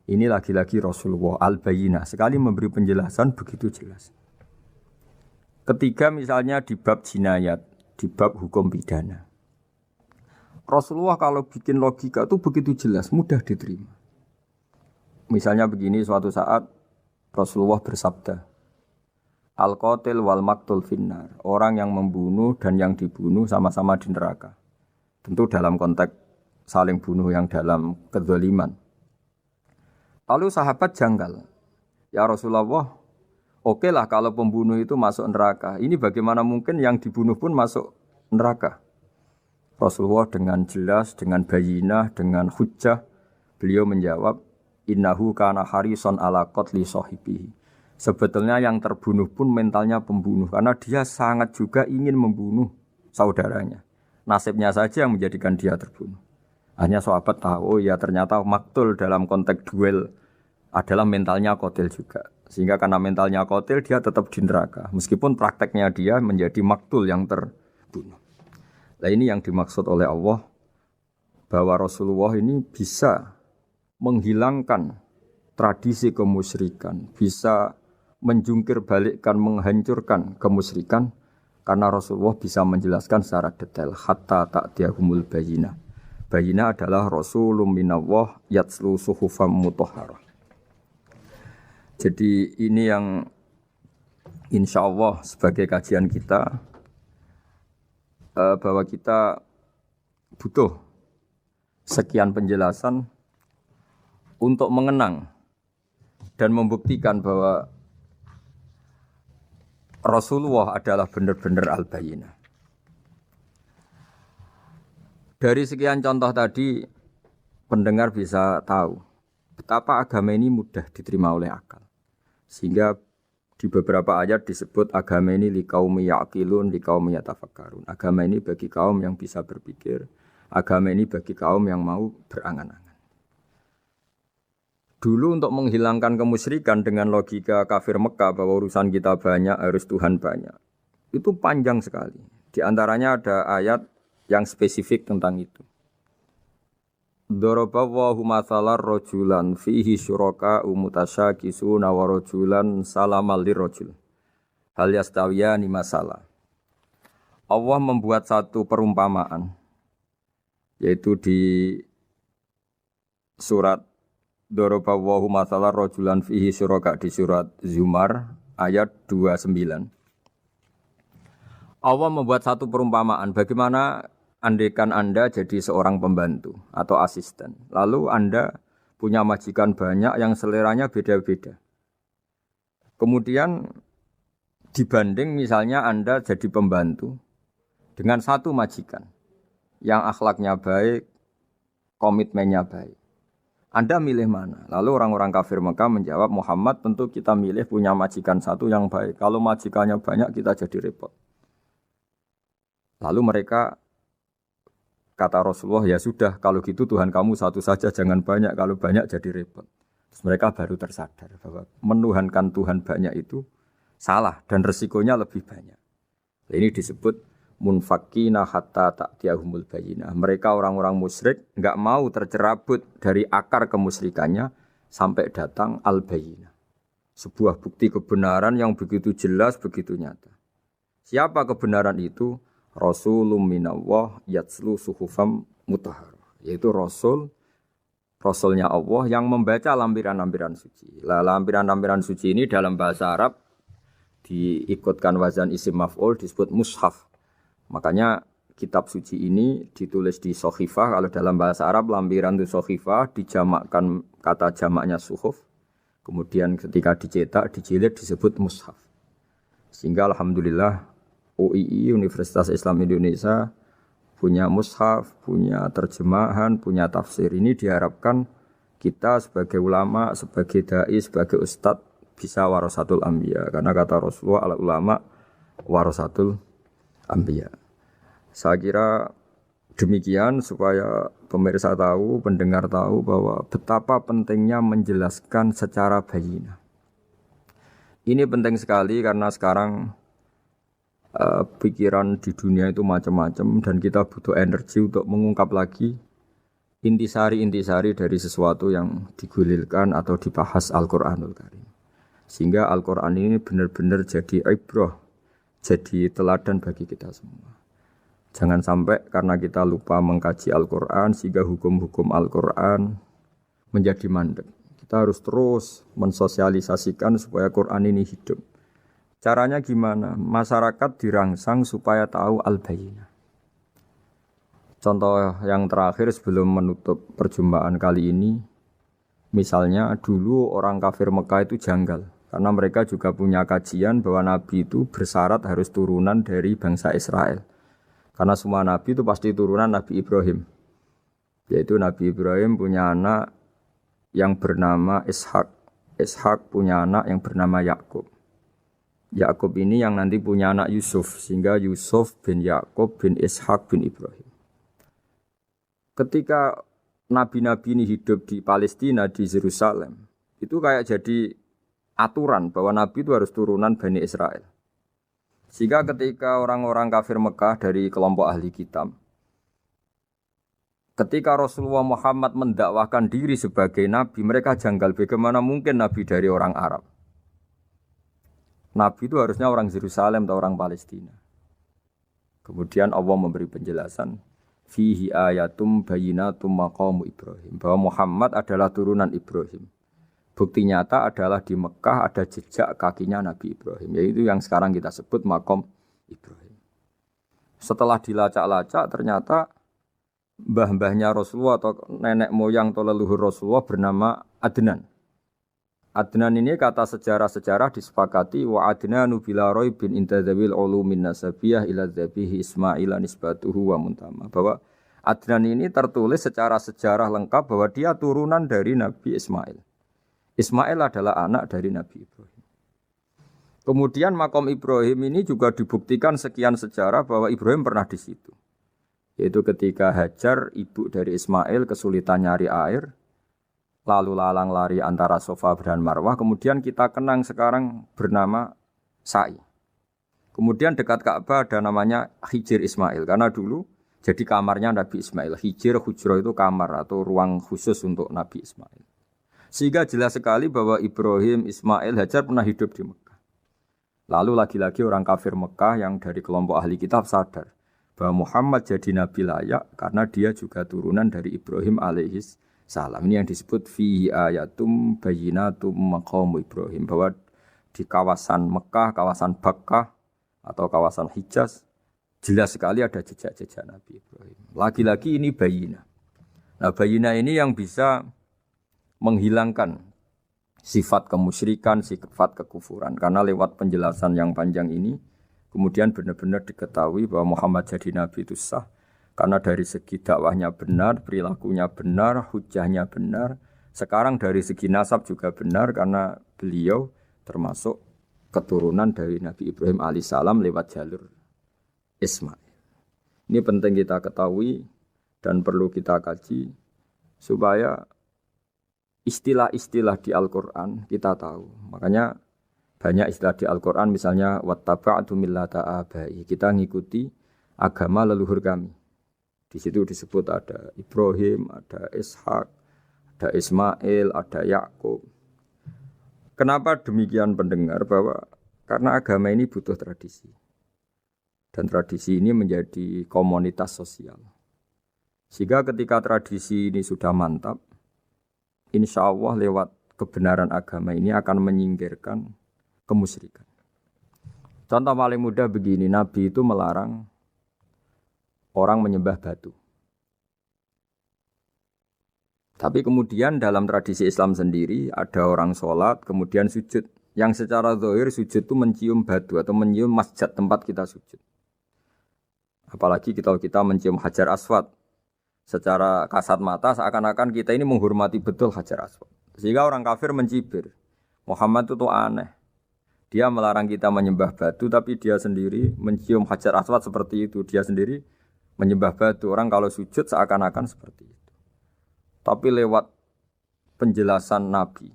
Ini lagi-lagi Rasulullah al-Bayyinah, sekali memberi penjelasan begitu jelas. Ketiga misalnya di bab jinayat, di bab hukum pidana. Rasulullah kalau bikin logika itu begitu jelas, mudah diterima. Misalnya begini, suatu saat Rasulullah bersabda, Al-qatil wal maktul finnar. Orang yang membunuh dan yang dibunuh sama-sama di neraka. Tentu dalam konteks saling bunuh yang dalam kezaliman. Lalu sahabat janggal. Ya Rasulullah, oke lah kalau pembunuh itu masuk neraka. Ini bagaimana mungkin yang dibunuh pun masuk neraka? Rasulullah dengan jelas, dengan bayinah, dengan hujjah, beliau menjawab, innahu kana harison ala qatli sahibihi. Sebetulnya yang terbunuh pun mentalnya pembunuh karena dia sangat juga ingin membunuh saudaranya. Nasibnya saja yang menjadikan dia terbunuh. Hanya sahabat tahu, oh ya ternyata maktul dalam konteks duel adalah mentalnya qatil juga. Sehingga karena mentalnya qatil dia tetap di neraka. Meskipun prakteknya dia menjadi maktul yang terbunuh. Nah ini yang dimaksud oleh Allah bahwa Rasulullah ini bisa menghilangkan tradisi kemusyrikan, bisa menjungkir balikkan, menghancurkan kemusyrikan karena Rasulullah bisa menjelaskan secara detail hatta ta'tiyahumul bayyinah. Bayyinah adalah Rasulun minallah yatslu suhufam mutahharah. Jadi ini yang insyaallah sebagai kajian kita bahwa kita butuh sekian penjelasan untuk mengenang dan membuktikan bahwa Rasulullah adalah benar-benar al-bayyinah. Dari sekian contoh tadi, pendengar bisa tahu betapa agama ini mudah diterima oleh akal. Sehingga di beberapa ayat disebut agama ini liqaumi ya'qilun, liqaumi yatafakkarun. Agama ini bagi kaum yang bisa berpikir, agama ini bagi kaum yang mau berangan-angan. Dulu untuk menghilangkan kemusyrikan dengan logika kafir Mekah bahwa urusan kita banyak, harus Tuhan banyak. Itu panjang sekali. Di antaranya ada ayat yang spesifik tentang itu. Daraballahu mathalan rajulan fihi syuraka mutasyakisuna wa rajulan salamal lirrajul. Hal yastawiyani masalah. Allah membuat satu perumpamaan yaitu di surat Daraballahu mathalan rajulan fihi syuraka di surat Zumar ayat 29. Allah membuat satu perumpamaan bagaimana andaikan Anda jadi seorang pembantu atau asisten. Lalu Anda punya majikan banyak yang seleranya beda-beda. Kemudian dibanding misalnya Anda jadi pembantu dengan satu majikan yang akhlaknya baik, komitmennya baik. Anda milih mana? Lalu orang-orang kafir Mekah menjawab, Muhammad tentu kita milih punya majikan satu yang baik. Kalau majikannya banyak kita jadi repot. Lalu mereka kata Rasulullah, ya sudah kalau gitu Tuhan kamu satu saja jangan banyak, kalau banyak jadi repot. Terus mereka baru tersadar bahwa menuhankan Tuhan banyak itu salah dan resikonya lebih banyak. Ini disebut munfakina hatta ta'tiyahumul bayyinah. Mereka orang-orang musyrik enggak mau tercerabut dari akar kemusyrikannya sampai datang al-bayyinah. Sebuah bukti kebenaran yang begitu jelas, begitu nyata. Siapa kebenaran itu? Rasulun minallah yatslu suhufam mutahharah. Yaitu Rasulnya Allah yang membaca lampiran-lampiran suci. Lampiran-lampiran suci ini dalam bahasa Arab diikutkan wazan isim maf'ul disebut mushaf. Makanya kitab suci ini ditulis di sohifah. Kalau dalam bahasa Arab lampiran itu sohifah, dijamakkan kata jamaknya suhuf. Kemudian ketika dicetak, dijilid disebut mushaf. Sehingga alhamdulillah UII Universitas Islam Indonesia punya mushaf, punya terjemahan, punya tafsir. Ini diharapkan kita sebagai ulama, sebagai dai, sebagai ustadz bisa warasatul anbiya. Karena kata Rasulullah al-ulama warasatul anbiya. Saya kira demikian supaya pemirsa tahu, pendengar tahu bahwa betapa pentingnya menjelaskan secara bayyinah. Ini penting sekali karena sekarang pikiran di dunia itu macam-macam dan kita butuh energi untuk mengungkap lagi intisari-intisari dari sesuatu yang digulirkan atau dibahas Al-Qur'anul Karim. Sehingga Al-Qur'an ini benar-benar jadi ibrah, jadi teladan bagi kita semua. Jangan sampai karena kita lupa mengkaji Al-Qur'an sehingga hukum-hukum Al-Qur'an menjadi mandek. Kita harus terus mensosialisasikan supaya Qur'an ini hidup. Caranya gimana? Masyarakat dirangsang supaya tahu al-bayyinah. Contoh yang terakhir sebelum menutup perjumpaan kali ini, misalnya dulu orang kafir Mekah itu janggal. Karena mereka juga punya kajian bahwa Nabi itu bersyarat harus turunan dari bangsa Israel. Karena semua Nabi itu pasti turunan Nabi Ibrahim. Yaitu Nabi Ibrahim punya anak yang bernama Ishak. Ishak punya anak yang bernama Yakub. Yakub ini yang nanti punya anak Yusuf, sehingga Yusuf bin Yakub bin Ishak bin Ibrahim. Ketika nabi-nabi ini hidup di Palestina, di Yerusalem, itu kayak jadi aturan bahwa nabi itu harus turunan Bani Israel. Sehingga ketika orang-orang kafir Mekah dari kelompok ahli kitab, ketika Rasulullah Muhammad mendakwahkan diri sebagai nabi, mereka janggal bagaimana mungkin nabi dari orang Arab. Nabi itu harusnya orang Yerusalem atau orang Palestina. Kemudian Allah memberi penjelasan, fihi ayatum bayyinatum maqamu Ibrahim, bahwa Muhammad adalah turunan Ibrahim. Bukti nyata adalah di Mekah ada jejak kakinya Nabi Ibrahim, yaitu yang sekarang kita sebut maqam Ibrahim. Setelah dilacak-lacak ternyata mbah-mbahnya Rasulullah atau nenek moyang atau leluhur Rasulullah bernama Adnan. Adnan ini kata sejarah-sejarah disepakati wa adnanu bila raibin intadzawil ulumin nasabiyah ila dzabihi Ismail nisbatuhu wa muntama, bahwa Adnan ini tertulis secara sejarah lengkap bahwa dia turunan dari Nabi Ismail. Ismail adalah anak dari Nabi Ibrahim. Kemudian makom Ibrahim ini juga dibuktikan sekian sejarah bahwa Ibrahim pernah di situ. Yaitu ketika Hajar, ibu dari Ismail, kesulitan nyari air, lalu lalang lari antara Safa dan Marwah, kemudian kita kenang sekarang bernama Sa'i. Kemudian dekat Ka'bah ada namanya Hijir Ismail, karena dulu jadi kamarnya Nabi Ismail. Hijir, hujrah itu kamar atau ruang khusus untuk Nabi Ismail. Sehingga jelas sekali bahwa Ibrahim, Ismail, Hajar pernah hidup di Mekah. Lalu lagi-lagi orang kafir Mekah yang dari kelompok ahli kitab sadar bahwa Muhammad jadi Nabi layak karena dia juga turunan dari Ibrahim alaihis salam. Ini yang disebut fihi ayatum bayyinatum maqamu Ibrahim, bahwa di kawasan Mekah, kawasan Bakkah atau kawasan Hijaz jelas sekali ada jejak-jejak Nabi Ibrahim. Lagi-lagi ini bayyinah. Nah, bayyinah ini yang bisa menghilangkan sifat kemusyrikan, sifat kekufuran, karena lewat penjelasan yang panjang ini kemudian benar-benar diketahui bahwa Muhammad jadi Nabi itu sah. Karena dari segi dakwahnya benar, perilakunya benar, hujahnya benar. Sekarang dari segi nasab juga benar karena beliau termasuk keturunan dari Nabi Ibrahim alaihissalam lewat jalur Ismail. Ini penting kita ketahui dan perlu kita kaji supaya istilah-istilah di Al-Quran kita tahu. Makanya banyak istilah di Al-Quran, misalnya wattaba'tu millata abai, kita ngikuti agama leluhur kami. Di situ disebut ada Ibrahim, ada Ishak, ada Ismail, ada Yakub. Kenapa demikian pendengar? Bahwa karena agama ini butuh tradisi. Dan tradisi ini menjadi komunitas sosial. Sehingga ketika tradisi ini sudah mantap, insya Allah lewat kebenaran agama ini akan menyingkirkan kemusyrikan. Contoh paling mudah begini, Nabi itu melarang orang menyembah batu. Tapi kemudian dalam tradisi Islam sendiri ada orang sholat kemudian sujud. Yang secara zahir sujud itu mencium batu atau mencium masjid tempat kita sujud. Apalagi kita mencium Hajar Aswad. Secara kasat mata seakan-akan kita ini menghormati betul Hajar Aswad. Sehingga orang kafir mencibir. Muhammad itu aneh. Dia melarang kita menyembah batu tapi dia sendiri mencium Hajar Aswad seperti itu. Dia sendiri menyembah batu. Orang kalau sujud seakan-akan seperti itu. Tapi lewat penjelasan Nabi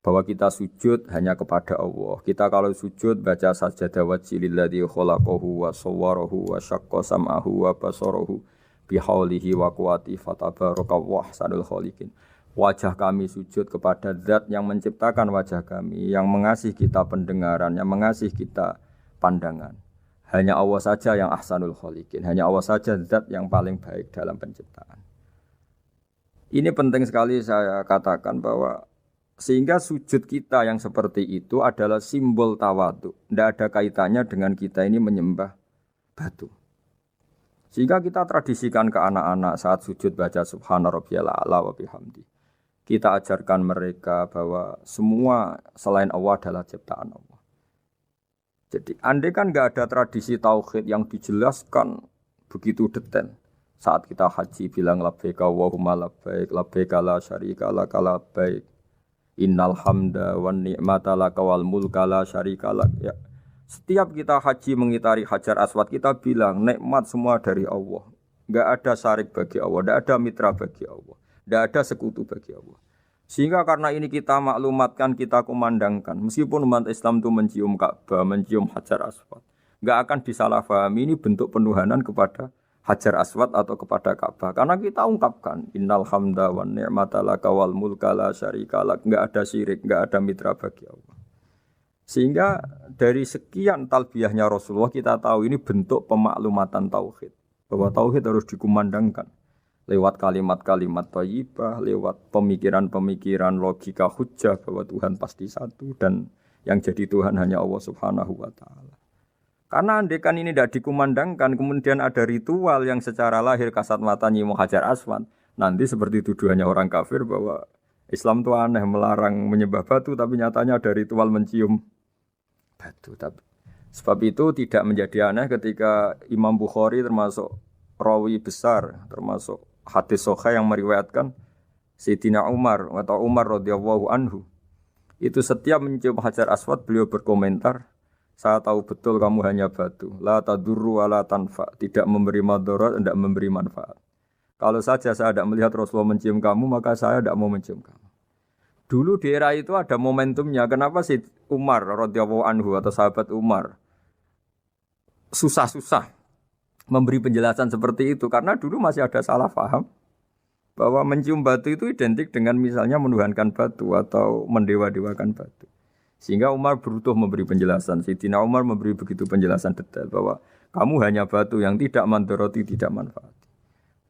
bahwa kita sujud hanya kepada Allah. Kita kalau sujud baca sajadah wajhililladzi khalaqahu wa sawwarahu wa syaqqa sam'ahu wa basarahu bihaulihi wa quwwati fatabarakallahu ahsanul khaliqin. Wajah kami sujud kepada zat yang menciptakan wajah kami, yang mengasihi kita pendengaran, yang mengasihi kita pandangan. Hanya Allah saja yang ahsanul khaliqin, hanya Allah saja zat yang paling baik dalam penciptaan. Ini penting sekali saya katakan bahwa sehingga sujud kita yang seperti itu adalah simbol tawadhu. Tidak ada kaitannya dengan kita ini menyembah batu. Sehingga kita tradisikan ke anak-anak saat sujud baca subhana rabbiyal a'la wa bihamdi. Kita ajarkan mereka bahwa semua selain Allah adalah ciptaan Allah. Jadi andai kan enggak ada tradisi tauhid yang dijelaskan begitu detail. Saat kita haji bilang labbaik Allahumma labbaik, labbaik la syarika lak labbaik. Innal hamda wan ni'mata laka wal mulka la syarika lak. Ya. Setiap kita haji mengitari Hajar Aswad kita bilang nikmat semua dari Allah. Enggak ada syarik bagi Allah, enggak ada mitra bagi Allah, enggak ada sekutu bagi Allah. Sehingga karena ini kita maklumatkan, kita kumandangkan. Meskipun umat Islam itu mencium Ka'bah, mencium Hajar Aswad, enggak akan disalahpahami ini bentuk penuhanan kepada Hajar Aswad atau kepada Ka'bah. Karena kita ungkapkan innal hamda wan ni'mata laka wal mulka la syarika lak. Enggak ada syirik, enggak ada mitra bagi Allah. Sehingga dari sekian talbiyahnya Rasulullah kita tahu ini bentuk pemaklumatan tauhid. Bahwa tauhid harus dikumandangkan lewat kalimat-kalimat thayyibah, lewat pemikiran-pemikiran logika hujjah bahwa Tuhan pasti satu dan yang jadi Tuhan hanya Allah Subhanahu wa taala. Karena andekan ini tidak dikumandangkan, kemudian ada ritual yang secara lahir kasat mata nyium Hajar Aswad, nanti seperti tuduhannya orang kafir bahwa Islam itu aneh melarang menyembah batu, tapi nyatanya ada ritual mencium batu. Sebab itu tidak menjadi aneh ketika Imam Bukhari termasuk rawi besar, termasuk hadis sahih yang meriwayatkan Sayyidina Umar atau Umar radhiyallahu anhu. Itu setiap mencium Hajar Aswad beliau berkomentar, saya tahu betul kamu hanya batu. La tadurru wa la tanfa. Tidak memberi madarat, tidak memberi manfaat. Kalau saja saya tidak melihat Rasulullah mencium kamu, maka saya tidak mau mencium kamu. Dulu di era itu ada momentumnya. Kenapa sih Umar radhiyallahu anhu atau sahabat Umar susah-susah memberi penjelasan seperti itu? Karena dulu masih ada salah paham bahwa mencium batu itu identik dengan misalnya menuhankan batu atau mendewa-dewakan batu. Sehingga Umar berutuh memberi penjelasan. Sayyidina Umar memberi begitu penjelasan detail bahwa kamu hanya batu yang tidak mandoroti, tidak manfaat.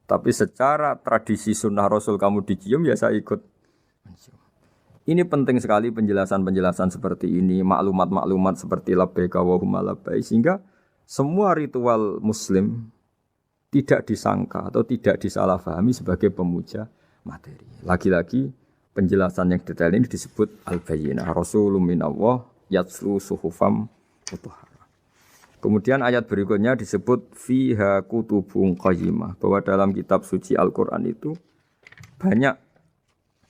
Tapi secara tradisi sunnah Rasul kamu dicium, ya saya ikut mencium. Ini penting sekali penjelasan-penjelasan seperti ini, maklumat-maklumat seperti labbaik Allahumma labbaik, sehingga semua ritual Muslim tidak disangka atau tidak disalahpahami sebagai pemuja materi. Lagi-lagi penjelasan yang detail ini disebut al-bayyinah. Rasulun minallah yatslu suhufam mutahharah. Kemudian ayat berikutnya disebut fiha kutubun qayyimah, bahwa dalam kitab suci Al-Qur'an itu banyak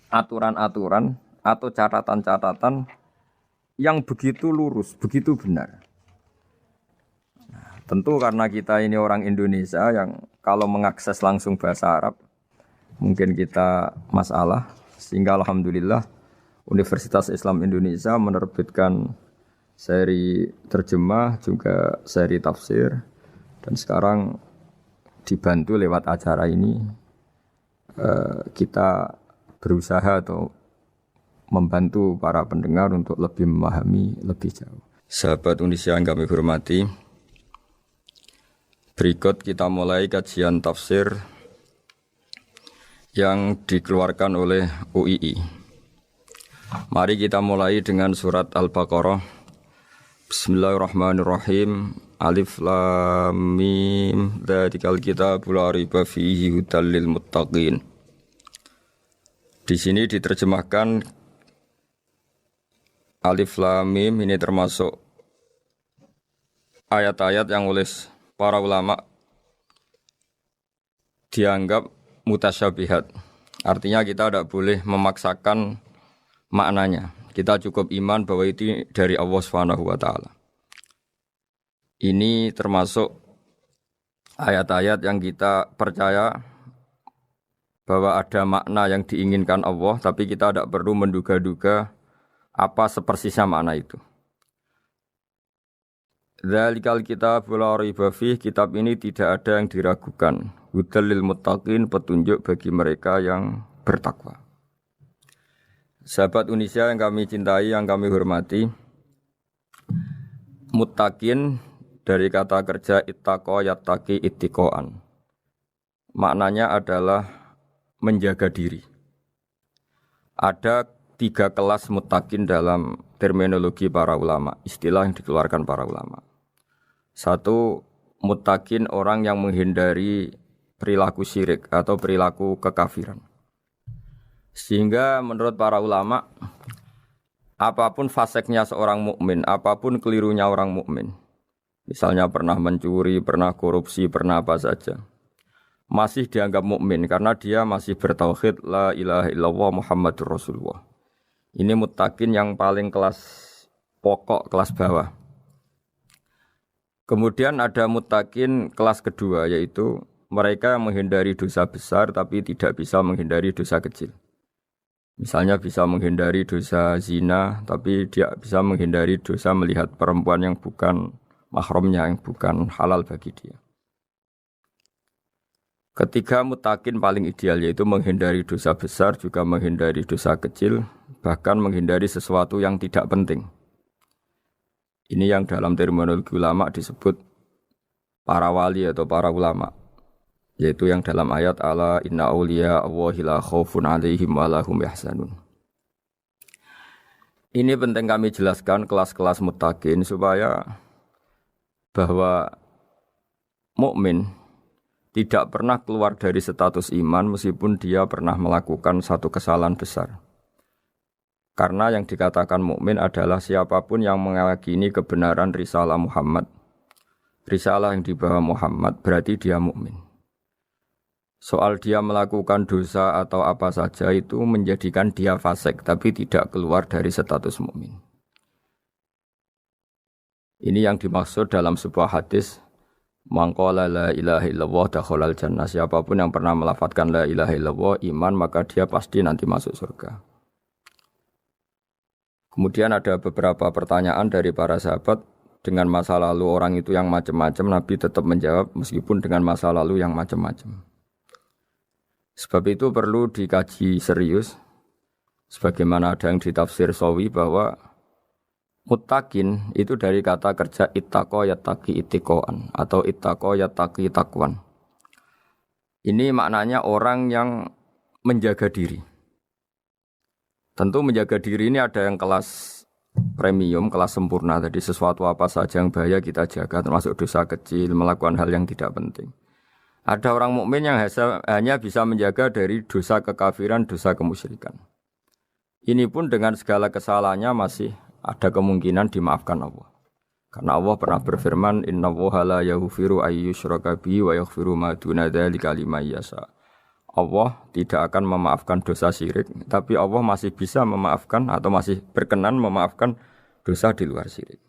aturan-aturan atau catatan-catatan yang begitu lurus, begitu benar. Nah, tentu karena kita ini orang Indonesia yang kalau mengakses langsung bahasa Arab mungkin kita masalah. Sehingga alhamdulillah Universitas Islam Indonesia menerbitkan seri terjemah juga seri tafsir, dan sekarang dibantu lewat acara ini kita berusaha atau membantu para pendengar untuk lebih memahami lebih jauh. Sahabat Indonesia yang kami hormati, berikut kita mulai kajian tafsir yang dikeluarkan oleh UII. Mari kita mulai dengan surat Al-Baqarah. Bismillahirrahmanirrahim. Alif lam mim. Dzalikal kitabul la raiba fihi hudal lil muttaqin. Di sini diterjemahkan Alif lam mim ini termasuk ayat-ayat yang oleh para ulama dianggap mutasyabihat. Artinya kita tidak boleh memaksakan maknanya. Kita cukup iman bahwa itu dari Allah Subhanahu wa taala. Ini termasuk ayat-ayat yang kita percaya bahwa ada makna yang diinginkan Allah, tapi kita tidak perlu menduga-duga Apa sepersisnya makna itu? Dzalikal kitab la raiba fih, kitab ini tidak ada yang diragukan. Hudal lil muttaqin, petunjuk bagi mereka yang bertakwa. Sahabat Indonesia yang kami cintai, yang kami hormati, muttaqin dari kata kerja ittaqa yattaqi ittiqaan. Maknanya adalah menjaga diri. Ada 3 kelas muttaqin dalam terminologi para ulama, istilah yang dikeluarkan para ulama. 1, muttaqin orang yang menghindari perilaku syirik atau perilaku kekafiran. Sehingga menurut para ulama, apapun faseknya seorang mukmin, apapun kelirunya orang mukmin, misalnya pernah mencuri, pernah korupsi, pernah apa saja, masih dianggap mukmin karena dia masih bertauhid la ilaha illallah Muhammadur Rasulullah. Ini muttaqin yang paling kelas pokok, kelas bawah. Kemudian ada muttaqin kelas kedua, yaitu mereka menghindari dosa besar tapi tidak bisa menghindari dosa kecil. Misalnya bisa menghindari dosa zina tapi dia bisa menghindari dosa melihat perempuan yang bukan mahramnya, yang bukan halal bagi dia. Ketiga muttaqin paling ideal yaitu menghindari dosa besar, juga menghindari dosa kecil, bahkan menghindari sesuatu yang tidak penting. Ini yang dalam terminologi ulama disebut para wali atau para ulama, yaitu yang dalam ayat ala inna auliya Allahi la khaufun alaihim wa lahum yahzanun. Ini penting kami jelaskan kelas-kelas muttaqin supaya bahwa mukmin tidak pernah keluar dari status iman meskipun dia pernah melakukan satu kesalahan besar. Karena yang dikatakan mukmin adalah siapapun yang meyakini kebenaran risalah Muhammad, risalah yang dibawa Muhammad, berarti dia mukmin. Soal dia melakukan dosa atau apa saja itu menjadikan dia fasik, tapi tidak keluar dari status mukmin. Ini yang dimaksud dalam sebuah hadis, man qala la ilaha illallah dakhalal jannah. Siapapun yang pernah melafadzkan la ilaha illallah iman, maka dia pasti nanti masuk surga. Kemudian ada beberapa pertanyaan dari para sahabat dengan masa lalu orang itu yang macam-macam, Nabi tetap menjawab meskipun dengan masa lalu yang macam-macam. Sebab itu perlu dikaji serius, sebagaimana ada yang ditafsir Sawi bahwa muttaqin itu dari kata kerja ittaqa yattaqi ittiqaan atau ittaqa yattaqi taqwan. Ini maknanya orang yang menjaga diri. Tentu menjaga diri ini ada yang kelas premium, kelas sempurna. Jadi sesuatu apa saja yang bahaya kita jaga, termasuk dosa kecil, melakukan hal yang tidak penting. Ada orang mukmin yang hanya bisa menjaga dari dosa kekafiran, dosa kemusyrikan. Ini pun dengan segala kesalahannya masih ada kemungkinan dimaafkan Allah. Karena Allah pernah berfirman, innallaha la yaghfiru ayyushraka bihi wa yaghfiru ma duna dzalika liman yasha. Allah tidak akan memaafkan dosa syirik, tapi Allah masih bisa memaafkan atau masih berkenan memaafkan dosa di luar syirik.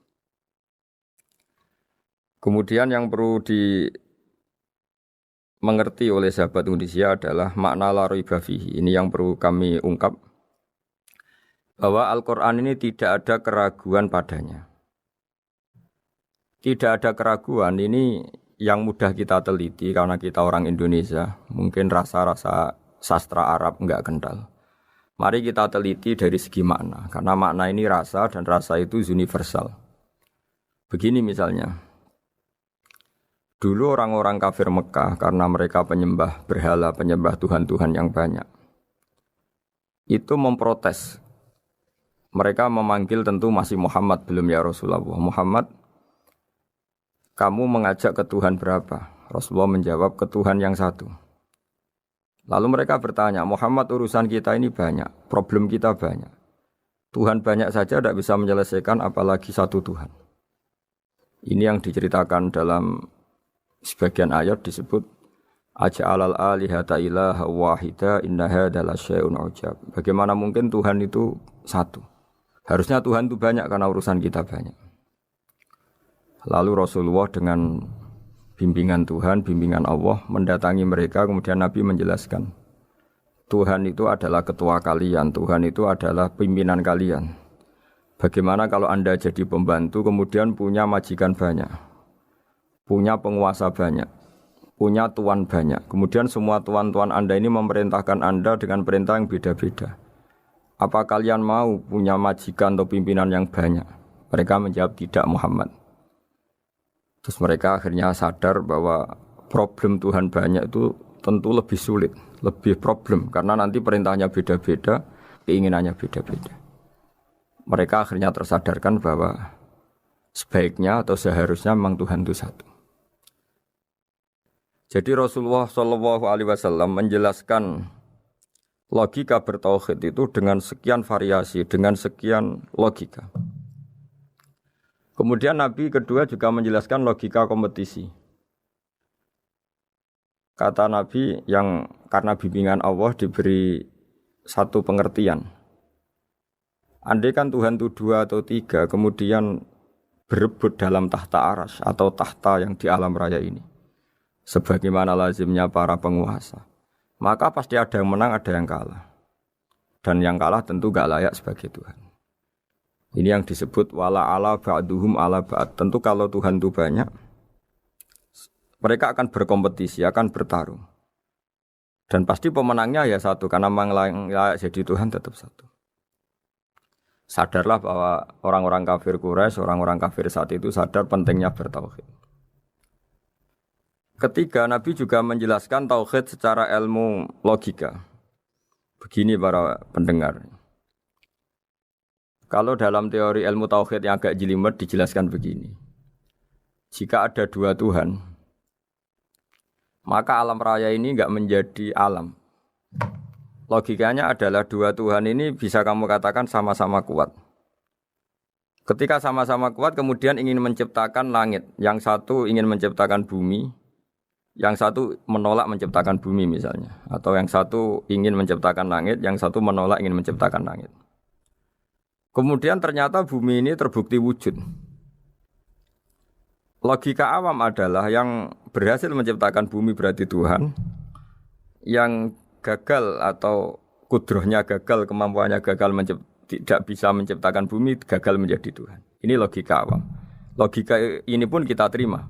Kemudian yang perlu dimengerti oleh sahabat Indonesia adalah makna la raiba fihi. Ini yang perlu kami ungkap, bahwa Al-Quran ini tidak ada keraguan padanya. Tidak ada keraguan ini yang mudah kita teliti karena kita orang Indonesia, mungkin rasa-rasa sastra Arab enggak kental. Mari kita teliti dari segi makna, karena makna ini rasa dan rasa itu universal. Begini misalnya, dulu orang-orang kafir Mekah karena mereka penyembah berhala, penyembah Tuhan-Tuhan yang banyak, itu memprotes. Mereka memanggil tentu masih Muhammad, belum ya Rasulullah. Muhammad, kamu mengajak ke Tuhan berapa? Rasulullah menjawab, ke Tuhan yang satu. Lalu mereka bertanya, Muhammad urusan kita ini banyak, problem kita banyak. Tuhan banyak saja tidak bisa menyelesaikan, apalagi satu Tuhan. Ini yang diceritakan dalam sebagian ayat disebut, Aja'alal alihata ilaha wahida inna hadza lasyai'un ujab. Bagaimana mungkin Tuhan itu satu? Harusnya Tuhan itu banyak karena urusan kita banyak. Lalu Rasulullah dengan bimbingan Tuhan, bimbingan Allah mendatangi mereka, kemudian Nabi menjelaskan, Tuhan itu adalah ketua kalian, Tuhan itu adalah pimpinan kalian. Bagaimana kalau Anda jadi pembantu kemudian punya majikan banyak, punya penguasa banyak, punya tuan banyak. Kemudian semua tuan-tuan Anda ini memerintahkan Anda dengan perintah yang beda-beda. Apa kalian mau punya majikan atau pimpinan yang banyak? Mereka menjawab tidak Muhammad. Terus mereka akhirnya sadar bahwa problem Tuhan banyak itu tentu lebih sulit, lebih problem. Karena nanti perintahnya beda-beda, keinginannya beda-beda. Mereka akhirnya tersadarkan bahwa sebaiknya atau seharusnya memang Tuhan itu satu. Jadi Rasulullah SAW menjelaskan logika bertauhid itu dengan sekian variasi, dengan sekian logika. Kemudian Nabi kedua juga menjelaskan logika kompetisi. Kata Nabi yang karena bimbingan Allah diberi satu pengertian. Andai kan Tuhan itu 2 atau 3, kemudian berebut dalam tahta arsy atau tahta yang di alam raya ini. Sebagaimana lazimnya para penguasa. Maka pasti ada yang menang, ada yang kalah. Dan yang kalah tentu gak layak sebagai Tuhan. Ini yang disebut wala ala ba'duhum ala ba'd. Tentu kalau Tuhan itu banyak, mereka akan berkompetisi, akan bertarung. Dan pasti pemenangnya ya satu, karena memang layak jadi Tuhan tetap satu. Sadarlah bahwa orang-orang kafir Quraisy, orang-orang kafir saat itu sadar pentingnya bertauhid. Ketiga, Nabi juga menjelaskan tauhid secara ilmu logika. Begini para pendengar. Kalau dalam teori ilmu tauhid yang agak jelimet dijelaskan begini. Jika ada 2 Tuhan, maka alam raya ini enggak menjadi alam. Logikanya adalah 2 Tuhan ini bisa kamu katakan sama-sama kuat. Ketika sama-sama kuat kemudian ingin menciptakan langit. Yang satu ingin menciptakan bumi, yang satu menolak menciptakan bumi misalnya. Atau yang satu ingin menciptakan langit, yang satu menolak ingin menciptakan langit. Kemudian ternyata bumi ini terbukti wujud. Logika awam adalah yang berhasil menciptakan bumi berarti Tuhan. Yang gagal atau kudrohnya gagal, kemampuannya gagal tidak bisa menciptakan bumi, gagal menjadi Tuhan. Ini logika awam. Logika ini pun kita terima.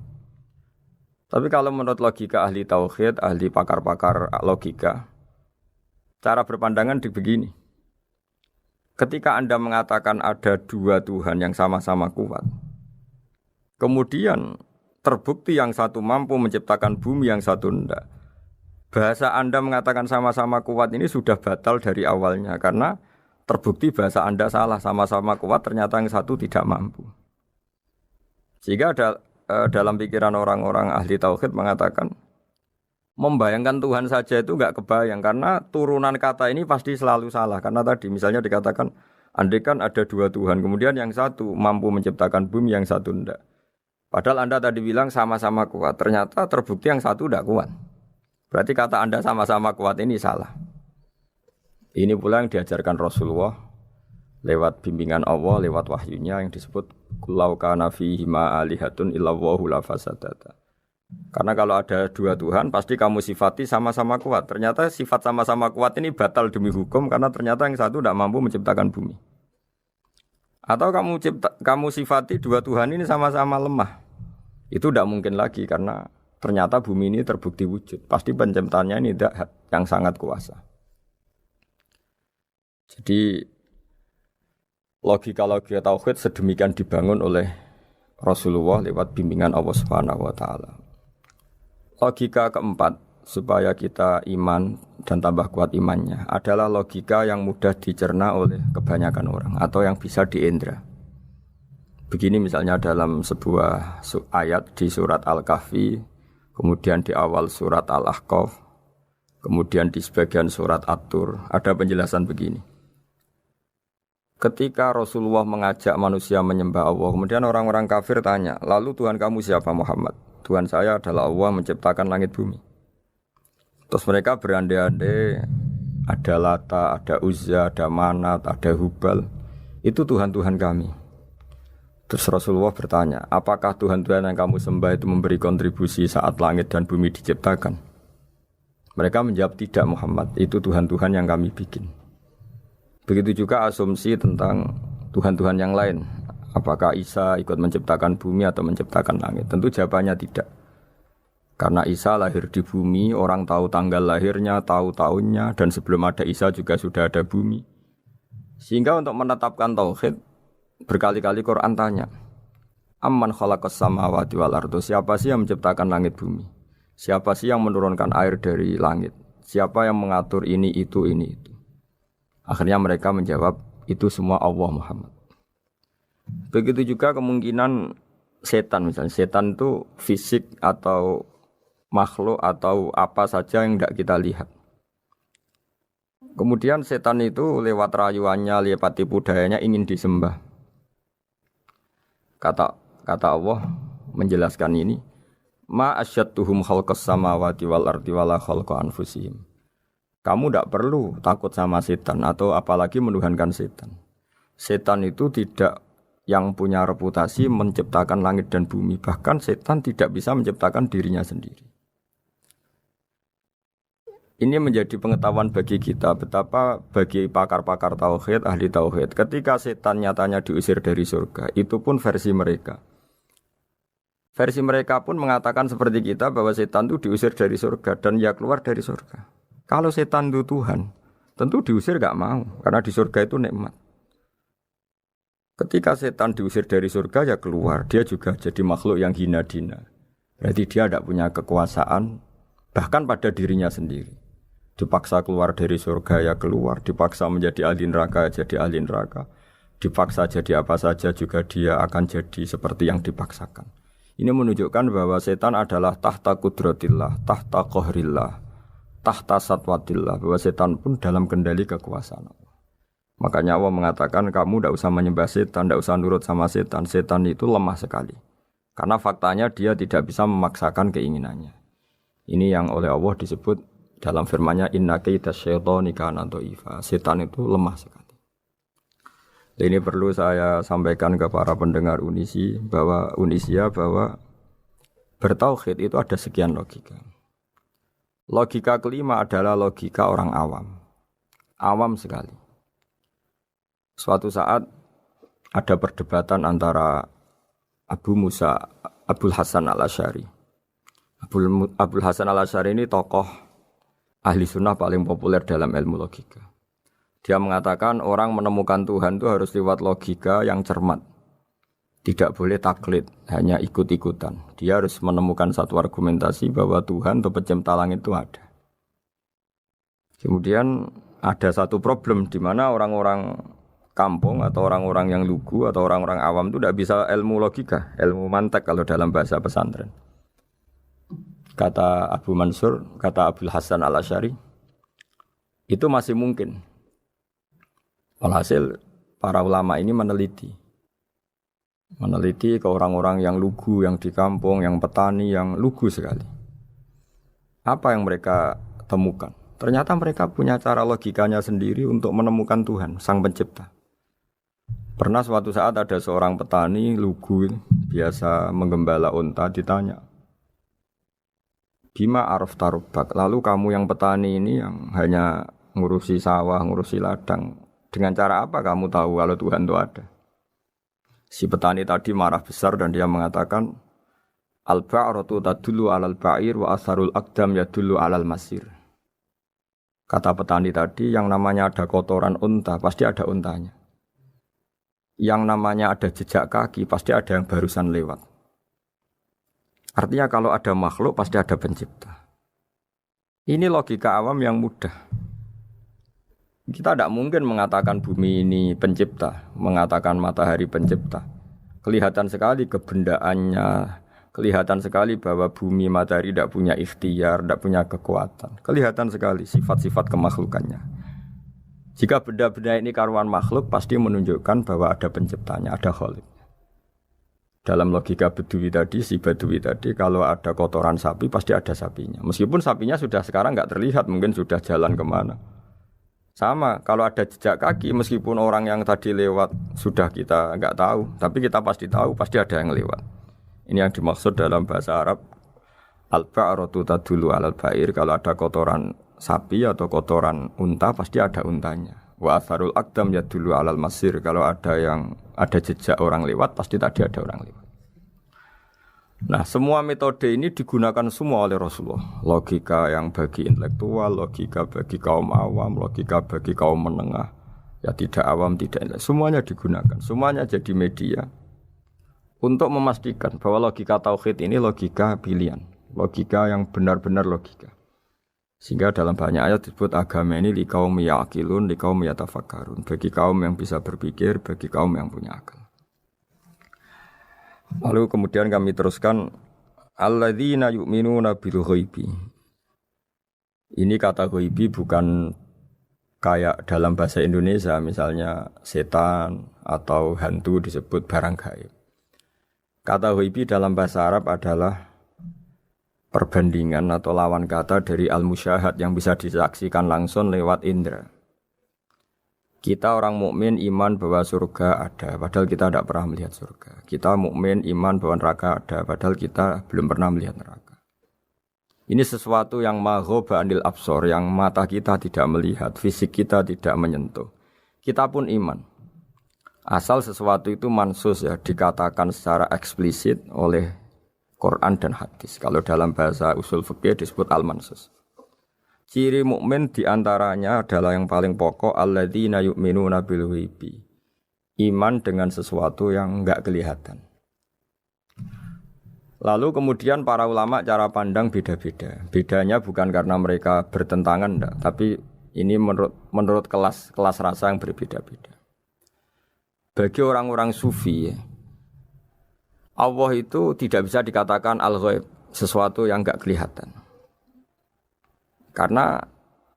Tapi kalau menurut logika ahli tauhid, ahli pakar-pakar logika, cara berpandangan begini. Ketika Anda mengatakan ada 2 Tuhan yang sama-sama kuat, kemudian terbukti yang satu mampu menciptakan bumi, yang satu tidak. Bahasa Anda mengatakan sama-sama kuat ini sudah batal dari awalnya karena terbukti bahasa Anda salah, sama-sama kuat ternyata yang satu tidak mampu. Sehingga dalam pikiran orang-orang ahli tauhid mengatakan membayangkan Tuhan saja itu enggak kebayang karena turunan kata ini pasti selalu salah. Karena tadi misalnya dikatakan andai kan ada 2 Tuhan, kemudian yang satu mampu menciptakan bumi, yang satu tidak. Padahal Anda tadi bilang sama-sama kuat, ternyata terbukti yang satu tidak kuat. Berarti kata Anda sama-sama kuat ini salah. Ini pula yang diajarkan Rasulullah lewat bimbingan Allah, lewat wahyunya yang disebut Kullau kana fihi ma alihatun illallahu la fasadata. Karena kalau ada 2 Tuhan pasti kamu sifati sama-sama kuat. Ternyata sifat sama-sama kuat ini batal demi hukum karena ternyata yang satu tidak mampu menciptakan bumi. Atau kamu sifati 2 Tuhan ini sama-sama lemah. Itu tidak mungkin lagi karena ternyata bumi ini terbukti wujud. Pasti penciptanya ini tidak yang sangat kuasa. Jadi logika-logika tauhid sedemikian dibangun oleh Rasulullah lewat bimbingan Allah Subhanahu wa taala. Logika keempat supaya kita iman dan tambah kuat imannya adalah logika yang mudah dicerna oleh kebanyakan orang atau yang bisa diindra. Begini misalnya dalam sebuah ayat di surat Al-Kahfi, kemudian di awal surat Al-Ahqaf, kemudian di sebagian surat At-Tur, ada penjelasan begini. Ketika Rasulullah mengajak manusia menyembah Allah, kemudian orang-orang kafir tanya, lalu Tuhan kamu siapa Muhammad? Tuhan saya adalah Allah menciptakan langit bumi. Terus mereka berandai-andai, ada Lata, ada Uzza, ada Manat, ada Hubal. Itu Tuhan-Tuhan kami. Terus Rasulullah bertanya, apakah Tuhan-Tuhan yang kamu sembah itu memberi kontribusi saat langit dan bumi diciptakan? Mereka menjawab, tidak Muhammad, itu Tuhan-Tuhan yang kami bikin. Begitu juga asumsi tentang Tuhan-Tuhan yang lain. Apakah Isa ikut menciptakan bumi atau menciptakan langit? Tentu jawabannya tidak. Karena Isa lahir di bumi, orang tahu tanggal lahirnya, tahu tahunnya, dan sebelum ada Isa juga sudah ada bumi. Sehingga untuk menetapkan tauhid, berkali-kali Quran tanya, Amman khalaqas samawati wal ardo, siapa sih yang menciptakan langit bumi? Siapa sih yang menurunkan air dari langit? Siapa yang mengatur ini, itu. Akhirnya mereka menjawab, itu semua Allah Muhammad. Begitu juga kemungkinan setan misalnya. Setan itu fisik atau makhluk atau apa saja yang tidak kita lihat. Kemudian setan itu lewat rayuannya, lewat tipu dayanya ingin disembah. Kata Allah menjelaskan ini, ma asyadduhum khalqas samawati wal ardi wala khalqa anfusihim. Kamu tidak perlu takut sama setan atau apalagi menuhankan setan. Setan itu tidak yang punya reputasi menciptakan langit dan bumi. Bahkan setan tidak bisa menciptakan dirinya sendiri. Ini menjadi pengetahuan bagi kita betapa bagi pakar-pakar tauhid, ahli tauhid, ketika setan nyatanya diusir dari surga, itu pun versi mereka. Versi mereka pun mengatakan seperti kita bahwa setan itu diusir dari surga dan ya keluar dari surga. Kalau setan itu Tuhan, tentu diusir gak mau karena di surga itu nikmat. Ketika setan diusir dari surga ya keluar, dia juga jadi makhluk yang hina dina. Berarti dia tidak punya kekuasaan bahkan pada dirinya sendiri. Dipaksa keluar dari surga ya keluar, dipaksa menjadi ahli neraka jadi ahli neraka, dipaksa jadi apa saja juga dia akan jadi seperti yang dipaksakan. Ini menunjukkan bahwa setan adalah tahta kudratillah, tahta qahrillah, tahta satwatillah, bahwa setan pun dalam kendali kekuasaan Allah. Makanya Allah mengatakan kamu tidak usah menyembah setan, tidak usah nurut sama setan. Setan itu lemah sekali. Karena faktanya dia tidak bisa memaksakan keinginannya. Ini yang oleh Allah disebut dalam firman-Nya inna kaidas syaitani kana dhaifa. Setan itu lemah sekali. Ini perlu saya sampaikan ke para pendengar Unisia bahwa bertauhid itu ada sekian logika. Logika kelima adalah logika orang awam. Awam sekali. Suatu saat ada perdebatan antara Abul Hasan al-Asy'ari. Abul Hasan al-Asy'ari ini tokoh ahli sunnah paling populer dalam ilmu logika. Dia mengatakan orang menemukan Tuhan itu harus lewat logika yang cermat. Tidak boleh taklid, hanya ikut-ikutan. Dia harus menemukan satu argumentasi bahwa Tuhan atau pencipta langit itu ada. Kemudian ada satu problem di mana orang-orang kampung atau orang-orang yang lugu atau orang-orang awam itu tidak bisa ilmu logika, ilmu mantek kalau dalam bahasa pesantren. Kata Abu Mansur, kata Abul Hasan al-Asy'ari, itu masih mungkin. Alhasil para ulama ini meneliti ke orang-orang yang lugu, yang di kampung, yang petani, yang lugu sekali. Apa yang mereka temukan? Ternyata mereka punya cara logikanya sendiri untuk menemukan Tuhan, Sang Pencipta. Pernah suatu saat ada seorang petani lugu, biasa menggembala unta, ditanya, Bima araf tarubak, lalu kamu yang petani ini yang hanya ngurusi sawah, ngurusi ladang, dengan cara apa kamu tahu kalau Tuhan itu ada? Si petani tadi marah besar dan dia mengatakan, Al-ba'ratu tadullu alal ba'ir wa asharul aqdam yadullu alal masir. Kata petani tadi, yang namanya ada kotoran unta, pasti ada untanya. Yang namanya ada jejak kaki, pasti ada yang barusan lewat. Artinya kalau ada makhluk, pasti ada pencipta. Ini logika awam yang mudah. Kita tidak mungkin mengatakan bumi ini pencipta, mengatakan matahari pencipta. Kelihatan sekali kebendaannya, kelihatan sekali bahwa bumi matahari tidak punya ikhtiar, tidak punya kekuatan. Kelihatan sekali sifat-sifat kemakhlukannya. Jika benda-benda ini karuan makhluk, pasti menunjukkan bahwa ada penciptanya, ada khalik. Dalam logika Bedui tadi, si Bedui tadi, kalau ada kotoran sapi, pasti ada sapinya. Meskipun sapinya sudah sekarang nggak terlihat, mungkin sudah jalan kemana. Sama, kalau ada jejak kaki, meskipun orang yang tadi lewat sudah kita nggak tahu, tapi kita pasti tahu, pasti ada yang lewat. Ini yang dimaksud dalam bahasa Arab, al-ba'ratu tadullu alal ba'ir, kalau ada kotoran sapi atau kotoran unta, pasti ada untanya. Wa atharul aqdam yadullu alal masir. Kalau ada jejak orang lewat, pasti tadi ada orang lewat. Nah, semua metode ini digunakan semua oleh Rasulullah. Logika yang bagi intelektual, logika bagi kaum awam, logika bagi kaum menengah. Ya tidak awam, tidak intelektual. Semuanya digunakan. Semuanya jadi media untuk memastikan bahwa logika tauhid ini logika pilihan. Logika yang benar-benar logika. Sehingga dalam banyak ayat disebut agama ini liqaum yaqilun, liqaum yatafakkarun. Bagi kaum yang bisa berpikir, bagi kaum yang punya akal. Lalu kemudian kami teruskan alladzina yu'minuna bil ghaibi. Ini kata ghaibi bukan kayak dalam bahasa Indonesia misalnya setan atau hantu disebut barang gaib. Kata ghaibi dalam bahasa Arab adalah perbandingan atau lawan kata dari al-musyahad yang bisa disaksikan langsung lewat indera. Kita orang mukmin iman bahwa surga ada, padahal kita tidak pernah melihat surga. Kita mukmin iman bahwa neraka ada, padahal kita belum pernah melihat neraka. Ini sesuatu yang maghoba anil absor, yang mata kita tidak melihat, fisik kita tidak menyentuh. Kita pun iman. Asal sesuatu itu mansus ya, dikatakan secara eksplisit oleh Quran dan hadis. Kalau dalam bahasa usul fikih disebut al-mansus. Ciri mukmin diantaranya adalah yang paling pokok alladzina yu'minuna bil ghaibi. Iman dengan sesuatu yang enggak kelihatan. Lalu kemudian para ulama cara pandang beda-beda. Bedanya bukan karena mereka bertentangan enggak, tapi ini menurut kelas rasa yang berbeda-beda. Bagi orang-orang sufi, Allah itu tidak bisa dikatakan al-ghaib, sesuatu yang enggak kelihatan. Karena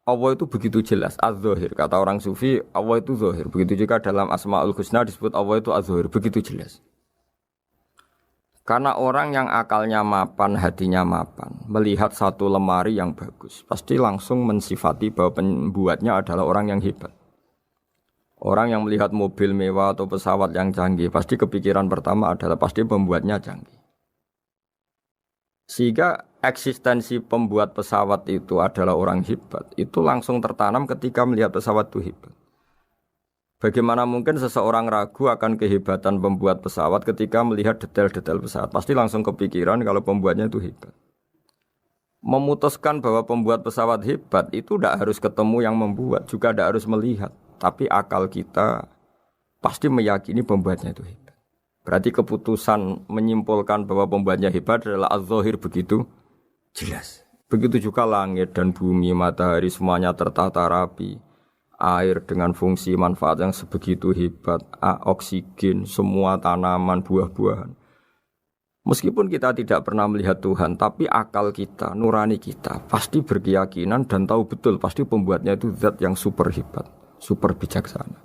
Allah itu begitu jelas, az-zahir. Kata orang sufi, Allah itu zahir. Begitu juga dalam Asmaul Husna disebut Allah itu az-zahir, begitu jelas. Karena orang yang akalnya mapan, hatinya mapan, melihat satu lemari yang bagus, pasti langsung mensifati bahwa pembuatnya adalah orang yang hebat. Orang yang melihat mobil mewah atau pesawat yang canggih, pasti kepikiran pertama adalah pasti pembuatnya canggih. Sehingga eksistensi pembuat pesawat itu adalah orang hebat, itu langsung tertanam ketika melihat pesawat itu hebat. Bagaimana mungkin seseorang ragu akan kehebatan pembuat pesawat ketika melihat detail-detail pesawat? Pasti langsung kepikiran kalau pembuatnya itu hebat. Memutuskan bahwa pembuat pesawat hebat itu tidak harus ketemu yang membuat, juga tidak harus melihat. Tapi akal kita pasti meyakini pembuatnya itu hebat. Berarti keputusan menyimpulkan bahwa pembuatnya hebat adalah az-zahir begitu jelas. Begitu juga langit dan bumi, matahari semuanya tertata rapi. Air dengan fungsi manfaat yang sebegitu hebat, oksigen, semua tanaman, buah-buahan. Meskipun kita tidak pernah melihat Tuhan, tapi akal kita, nurani kita pasti berkeyakinan dan tahu betul pasti pembuatnya itu zat yang super hebat, super bijaksana.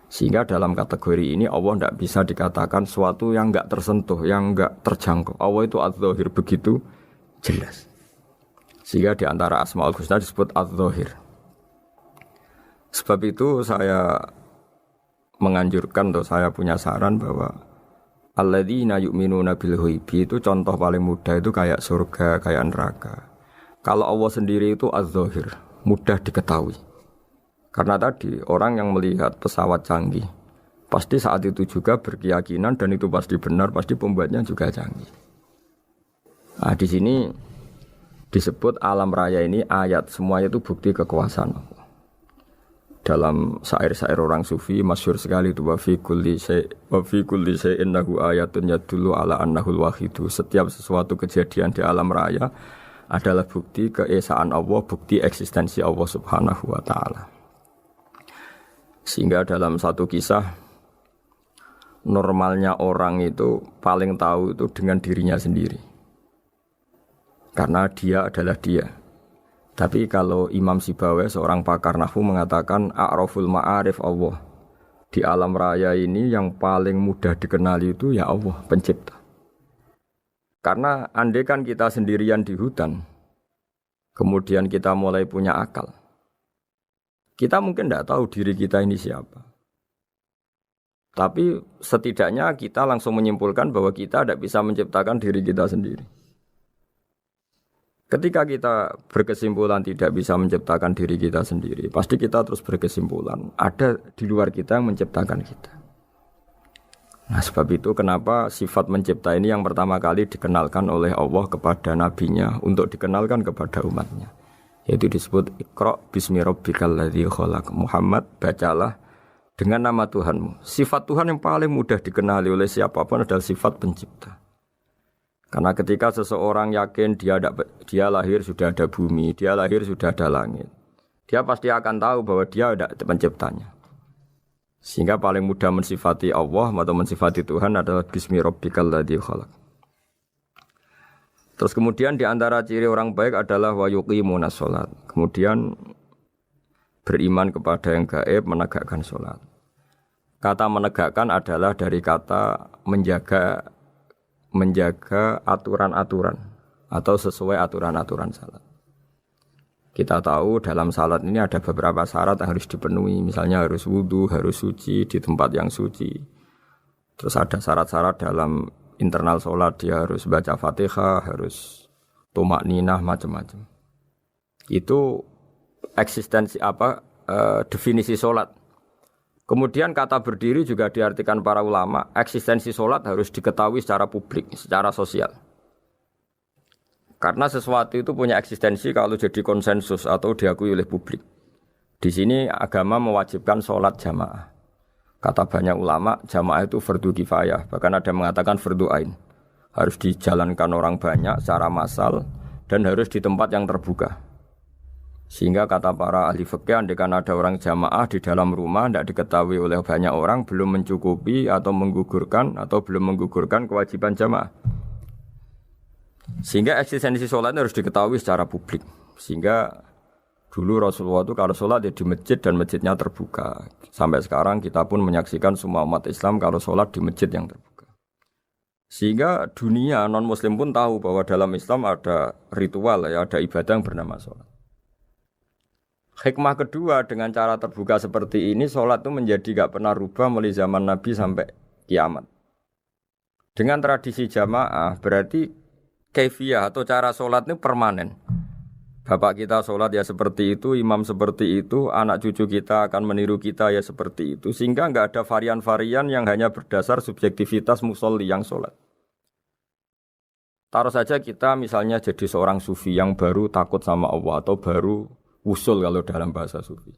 Sehingga dalam kategori ini Allah tidak bisa dikatakan sesuatu yang enggak tersentuh, yang enggak terjangkau. Allah itu az-zahir begitu jelas. Sehingga di antara Asmaul Husna disebut az-zahir. Sebab itu saya menganjurkan atau saya punya saran bahwa alladzina yu'minuna bil ghaibi itu contoh paling mudah itu kayak surga, kayak neraka. Kalau Allah sendiri itu az-zahir, mudah diketahui. Karena tadi orang yang melihat pesawat canggih pasti saat itu juga berkeyakinan dan itu pasti benar, pasti pembuatnya juga canggih. Nah, di sini disebut alam raya ini ayat, semuanya itu bukti kekuasaan Allah. Dalam syair-syair orang sufi masyhur sekali itu wa fi kulli syai'in lahu ayatun yadullu ala annahul wahidu. Setiap sesuatu kejadian di alam raya adalah bukti keesaan Allah, bukti eksistensi Allah Subhanahu wa taala. Sehingga dalam satu kisah normalnya orang itu paling tahu itu dengan dirinya sendiri. Karena dia adalah dia. Tapi kalau Imam Sibawai seorang pakar nahwu mengatakan a'raful ma'arif Allah. Di alam raya ini yang paling mudah dikenali itu ya Allah, pencipta. Karena andai kan kita sendirian di hutan, kemudian kita mulai punya akal. Kita mungkin tidak tahu diri kita ini siapa. Tapi setidaknya kita langsung menyimpulkan bahwa kita tidak bisa menciptakan diri kita sendiri. Ketika kita berkesimpulan tidak bisa menciptakan diri kita sendiri, pasti kita terus berkesimpulan ada di luar kita yang menciptakan kita. Nah, sebab itu kenapa sifat mencipta ini yang pertama kali dikenalkan oleh Allah kepada nabinya untuk dikenalkan kepada umatnya. Yaitu disebut Iqra bismi rabbikal ladzi khalaq. Muhammad, bacalah dengan nama Tuhanmu. Sifat Tuhan yang paling mudah dikenali oleh siapapun adalah sifat pencipta. Karena ketika seseorang yakin dia lahir sudah ada bumi, dia lahir sudah ada langit, dia pasti akan tahu bahwa dia ada penciptanya. Sehingga paling mudah mensifati Allah atau mensifati Tuhan adalah bismi rabbikal ladzi khalaq. Terus kemudian di antara ciri orang baik adalah wa yuqimunas shalat. Kemudian beriman kepada yang gaib, menegakkan salat. Kata menegakkan adalah dari kata menjaga aturan-aturan atau sesuai aturan-aturan salat. Kita tahu dalam salat ini ada beberapa syarat yang harus dipenuhi. Misalnya harus wudu, harus suci di tempat yang suci. Terus ada syarat-syarat dalam internal salat, dia harus baca Fatihah, harus tumakninah, macam-macam. Itu eksistensi definisi salat. Kemudian kata berdiri juga diartikan para ulama, eksistensi sholat harus diketahui secara publik, secara sosial. Karena sesuatu itu punya eksistensi kalau jadi konsensus atau diakui oleh publik. Di sini agama mewajibkan sholat jamaah. Kata banyak ulama, jamaah itu fardu kifayah, bahkan ada yang mengatakan fardu ain. Harus dijalankan orang banyak secara massal dan harus di tempat yang terbuka. Sehingga kata para ahli fikih, andaikan ada orang jamaah di dalam rumah tidak diketahui oleh banyak orang, belum mencukupi atau belum menggugurkan kewajiban jamaah. Sehingga eksistensi sholat harus diketahui secara publik. Sehingga dulu Rasulullah itu kalau sholat ya di masjid dan masjidnya terbuka. Sampai sekarang kita pun menyaksikan semua umat Islam kalau sholat di masjid yang terbuka. Sehingga dunia non-muslim pun tahu bahwa dalam Islam ada ritual, ya, ada ibadah yang bernama sholat. Hikmah kedua dengan cara terbuka seperti ini, sholat itu menjadi gak pernah rubah mulai zaman Nabi sampai kiamat. Dengan tradisi jamaah berarti kaifiyah atau cara sholat itu permanen. Bapak kita sholat ya seperti itu, imam seperti itu, anak cucu kita akan meniru kita ya seperti itu. Sehingga gak ada varian-varian yang hanya berdasar subjektivitas musolli yang sholat. Taruh saja kita misalnya jadi seorang sufi yang baru takut sama Allah atau baru usul kalau dalam bahasa sufi.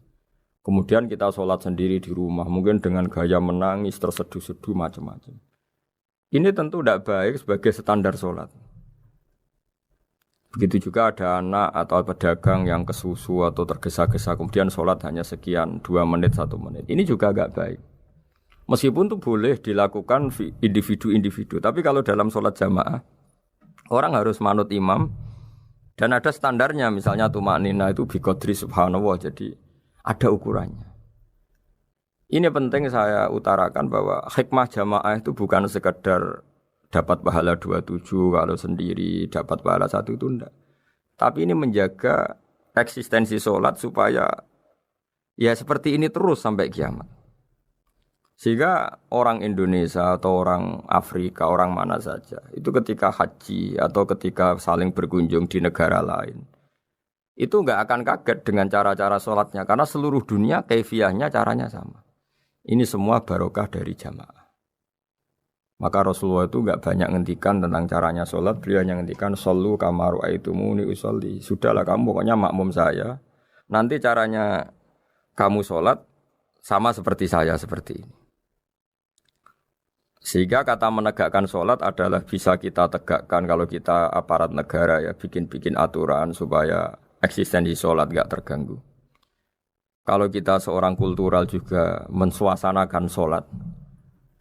Kemudian kita sholat sendiri di rumah, mungkin dengan gaya menangis, terseduh-seduh, macam-macam. Ini tentu tidak baik sebagai standar sholat. Begitu juga ada anak atau pedagang yang kesusu atau tergesa-gesa, kemudian sholat hanya sekian, 2 menit, 1 menit. Ini juga agak baik. Meskipun itu boleh dilakukan individu-individu, tapi kalau dalam sholat jamaah, orang harus manut imam, dan ada standarnya, misalnya tumakninah itu biqadri subhanallah, jadi ada ukurannya. Ini penting saya utarakan bahwa hikmah jamaah itu bukan sekedar dapat pahala 27 kalau sendiri, dapat pahala 1 itu enggak. Tapi ini menjaga eksistensi sholat supaya ya seperti ini terus sampai kiamat. Sehingga orang Indonesia atau orang Afrika, orang mana saja, itu ketika haji atau ketika saling berkunjung di negara lain, itu enggak akan kaget dengan cara-cara sholatnya, karena seluruh dunia kaifiyahnya caranya sama. Ini semua barokah dari jamaah. Maka Rasulullah itu enggak banyak ngendikan tentang caranya sholat, beliau hanya ngendikan shollu kama ra'aitumuni usolli. Sudahlah kamu pokoknya makmum saya, nanti caranya kamu sholat sama seperti saya seperti ini. Sehingga kata menegakkan sholat adalah bisa kita tegakkan kalau kita aparat negara ya, bikin-bikin aturan supaya eksistensi sholat gak terganggu. Kalau kita seorang kultural juga mensuasanakan sholat,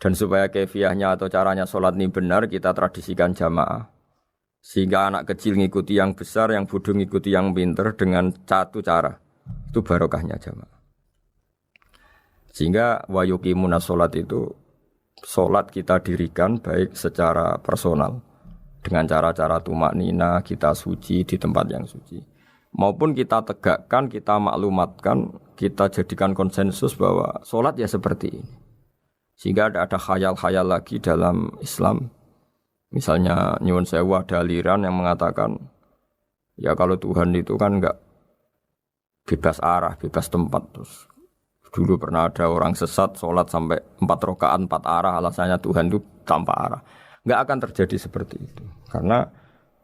dan supaya kefiahnya atau caranya sholat ini benar, kita tradisikan jamaah. Sehingga anak kecil ngikuti yang besar, yang bodoh ngikuti yang pinter dengan satu cara. Itu barokahnya jamaah. Sehingga wa yuqimunas sholat itu, sholat kita dirikan baik secara personal dengan cara-cara tumakninah, kita suci di tempat yang suci, maupun kita tegakkan, kita maklumatkan, kita jadikan konsensus bahwa sholat ya seperti ini. Sehingga ada khayal-khayal lagi dalam Islam. Misalnya nyuwun sewu ada aliran yang mengatakan Ya kalau Tuhan itu kan enggak bebas arah, bebas tempat. Terus dulu pernah ada orang sesat sholat sampai 4 rakaat 4 arah, alasannya Tuhan itu tanpa arah. Enggak akan terjadi seperti itu. Karena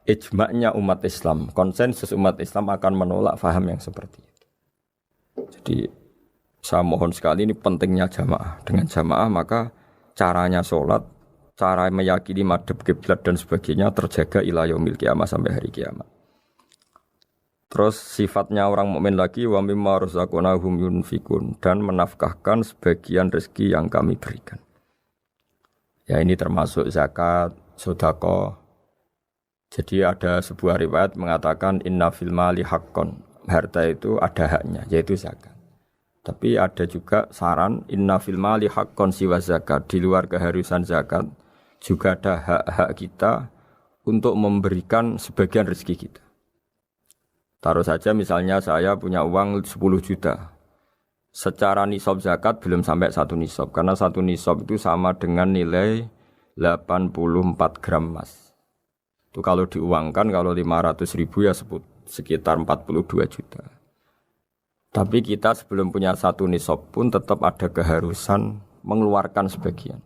ijma'nya umat Islam, konsensus umat Islam akan menolak faham yang seperti itu. Jadi saya mohon sekali ini pentingnya jamaah. Dengan jamaah maka caranya sholat, cara meyakini madhab kiblat dan sebagainya terjaga ila yaumil qiyamah sampai hari kiamat. Terus sifatnya orang mukmin lagi wa mimma razaqnahum yunfikun dan menafkahkan sebagian rezeki yang kami berikan. Ya ini termasuk zakat, sedekah. Jadi ada sebuah riwayat mengatakan inna fil mali haqqon. Harta itu ada haknya yaitu zakat. Tapi ada juga saran inna fil mali haqqon siwa zakat, di luar keharusan zakat juga ada hak-hak kita untuk memberikan sebagian rezeki kita. Taruh saja misalnya saya punya uang 10 juta. Secara nisab zakat belum sampai 1 nisab. Karena 1 nisab itu sama dengan nilai 84 gram emas. Itu kalau diuangkan, kalau 500 ribu ya sekitar 42 juta. Tapi kita sebelum punya 1 nisab pun tetap ada keharusan mengeluarkan sebagian.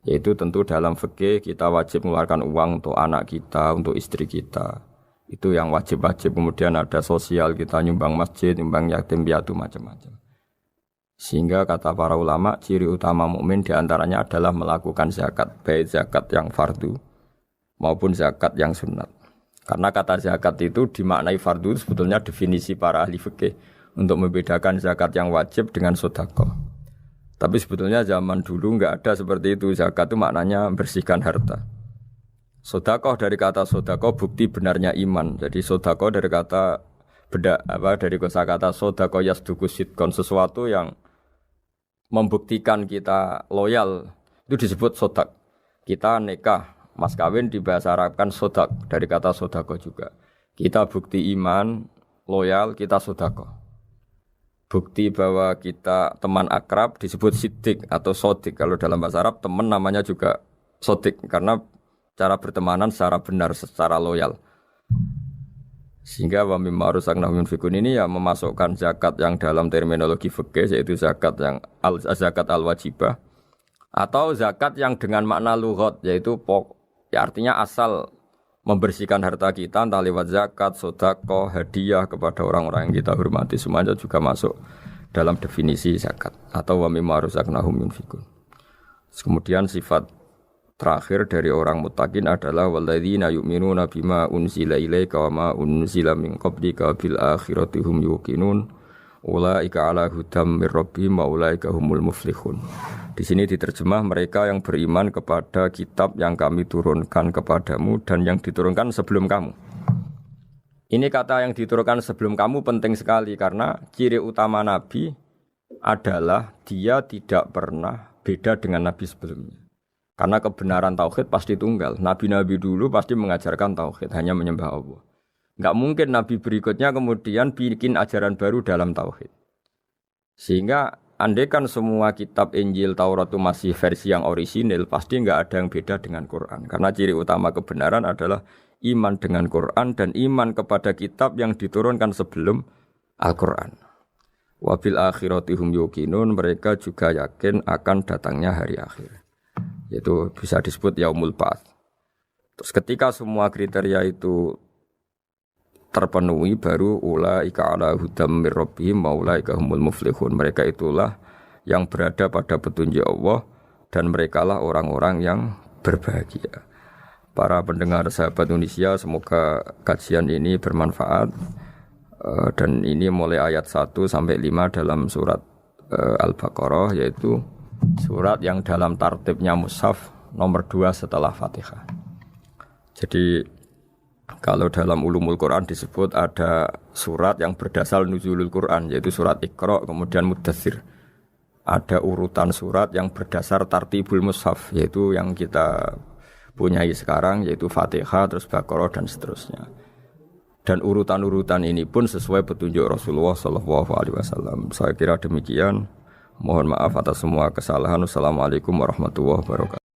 Yaitu tentu dalam fikih kita wajib mengeluarkan uang untuk anak kita, untuk istri kita. Itu yang wajib-wajib. Kemudian ada sosial, kita nyumbang masjid, nyumbang yatim piatu macam-macam. Sehingga kata para ulama ciri utama mukmin diantaranya adalah melakukan zakat, baik zakat yang fardu maupun zakat yang sunat. Karena kata zakat itu dimaknai fardu sebetulnya definisi para ahli fikih untuk membedakan zakat yang wajib dengan sedekah. Tapi sebetulnya zaman dulu enggak ada seperti itu. Zakat itu maknanya bersihkan harta. Sedekah dari kata sedekah bukti benarnya iman. Jadi sedekah dari kata dari kosakata sedekah yasduqu sidqan, sesuatu yang membuktikan kita loyal itu disebut sedekah. Kita nikah, mas kawin di bahasa Arab kan sedekah dari kata sedekah juga. Kita bukti iman, loyal, kita sedekah. Bukti bahwa kita teman akrab disebut siddiq atau sodik. Kalau dalam bahasa Arab teman namanya juga sodik karena cara bertemanan secara benar, secara loyal. Sehingga wa mimma razaqnahum yunfikun ini ya memasukkan zakat yang dalam terminologi fikih yaitu zakat yang zakat al-wajibah atau zakat yang dengan makna lughat yaitu ya artinya asal membersihkan harta kita entah lewat zakat, sedekah, hadiah kepada orang-orang yang kita hormati semuanya juga masuk dalam definisi zakat atau wa mimma razaqnahum yunfikun. Kemudian sifat terakhir dari orang muttaqin adalah walladzina yu'minuna bima unzila ilaika wa ma unzila min qablika bil akhirati hum yuqinun ulaika ala hudam mir rabbihim wa ulaika humul muflihun. Di sini diterjemah mereka yang beriman kepada kitab yang kami turunkan kepadamu dan yang diturunkan sebelum kamu. Ini kata yang diturunkan sebelum kamu penting sekali karena ciri utama Nabi adalah dia tidak pernah beda dengan Nabi sebelumnya. Karena kebenaran tauhid pasti tunggal. Nabi-nabi dulu pasti mengajarkan tauhid, hanya menyembah Allah. Enggak mungkin nabi berikutnya kemudian bikin ajaran baru dalam tauhid. Sehingga andaikan semua kitab Injil, Taurat itu masih versi yang orisinil, pasti enggak ada yang beda dengan Quran. Karena ciri utama kebenaran adalah iman dengan Quran dan iman kepada kitab yang diturunkan sebelum Al-Quran. Wabil akhirati hum yuqinun, mereka juga yakin akan datangnya hari akhir. Yaitu bisa disebut yaumul ba'ats. Terus ketika semua kriteria itu terpenuhi baru ulaika ala hudam mir rabbihim wa ulaika humul muflihun. Mereka itulah yang berada pada petunjuk Allah dan merekalah orang-orang yang berbahagia. Para pendengar sahabat Indonesia, semoga kajian ini bermanfaat. Dan ini mulai ayat 1 sampai 5 dalam surat Al-Baqarah, yaitu surat yang dalam tartibnya mushaf nomor 2 setelah Fatihah. Jadi kalau dalam ulumul Quran disebut ada surat yang berdasar nuzulul Quran, yaitu surat Iqra, kemudian Muddatsir. Ada urutan surat yang berdasar tartibul mushaf, yaitu yang kita punyai sekarang, yaitu Fatihah, terus Baqarah dan seterusnya. Dan urutan-urutan ini pun sesuai petunjuk Rasulullah SAW. Saya kira demikian. Mohon maaf atas semua kesalahan. Wassalamualaikum warahmatullahi wabarakatuh.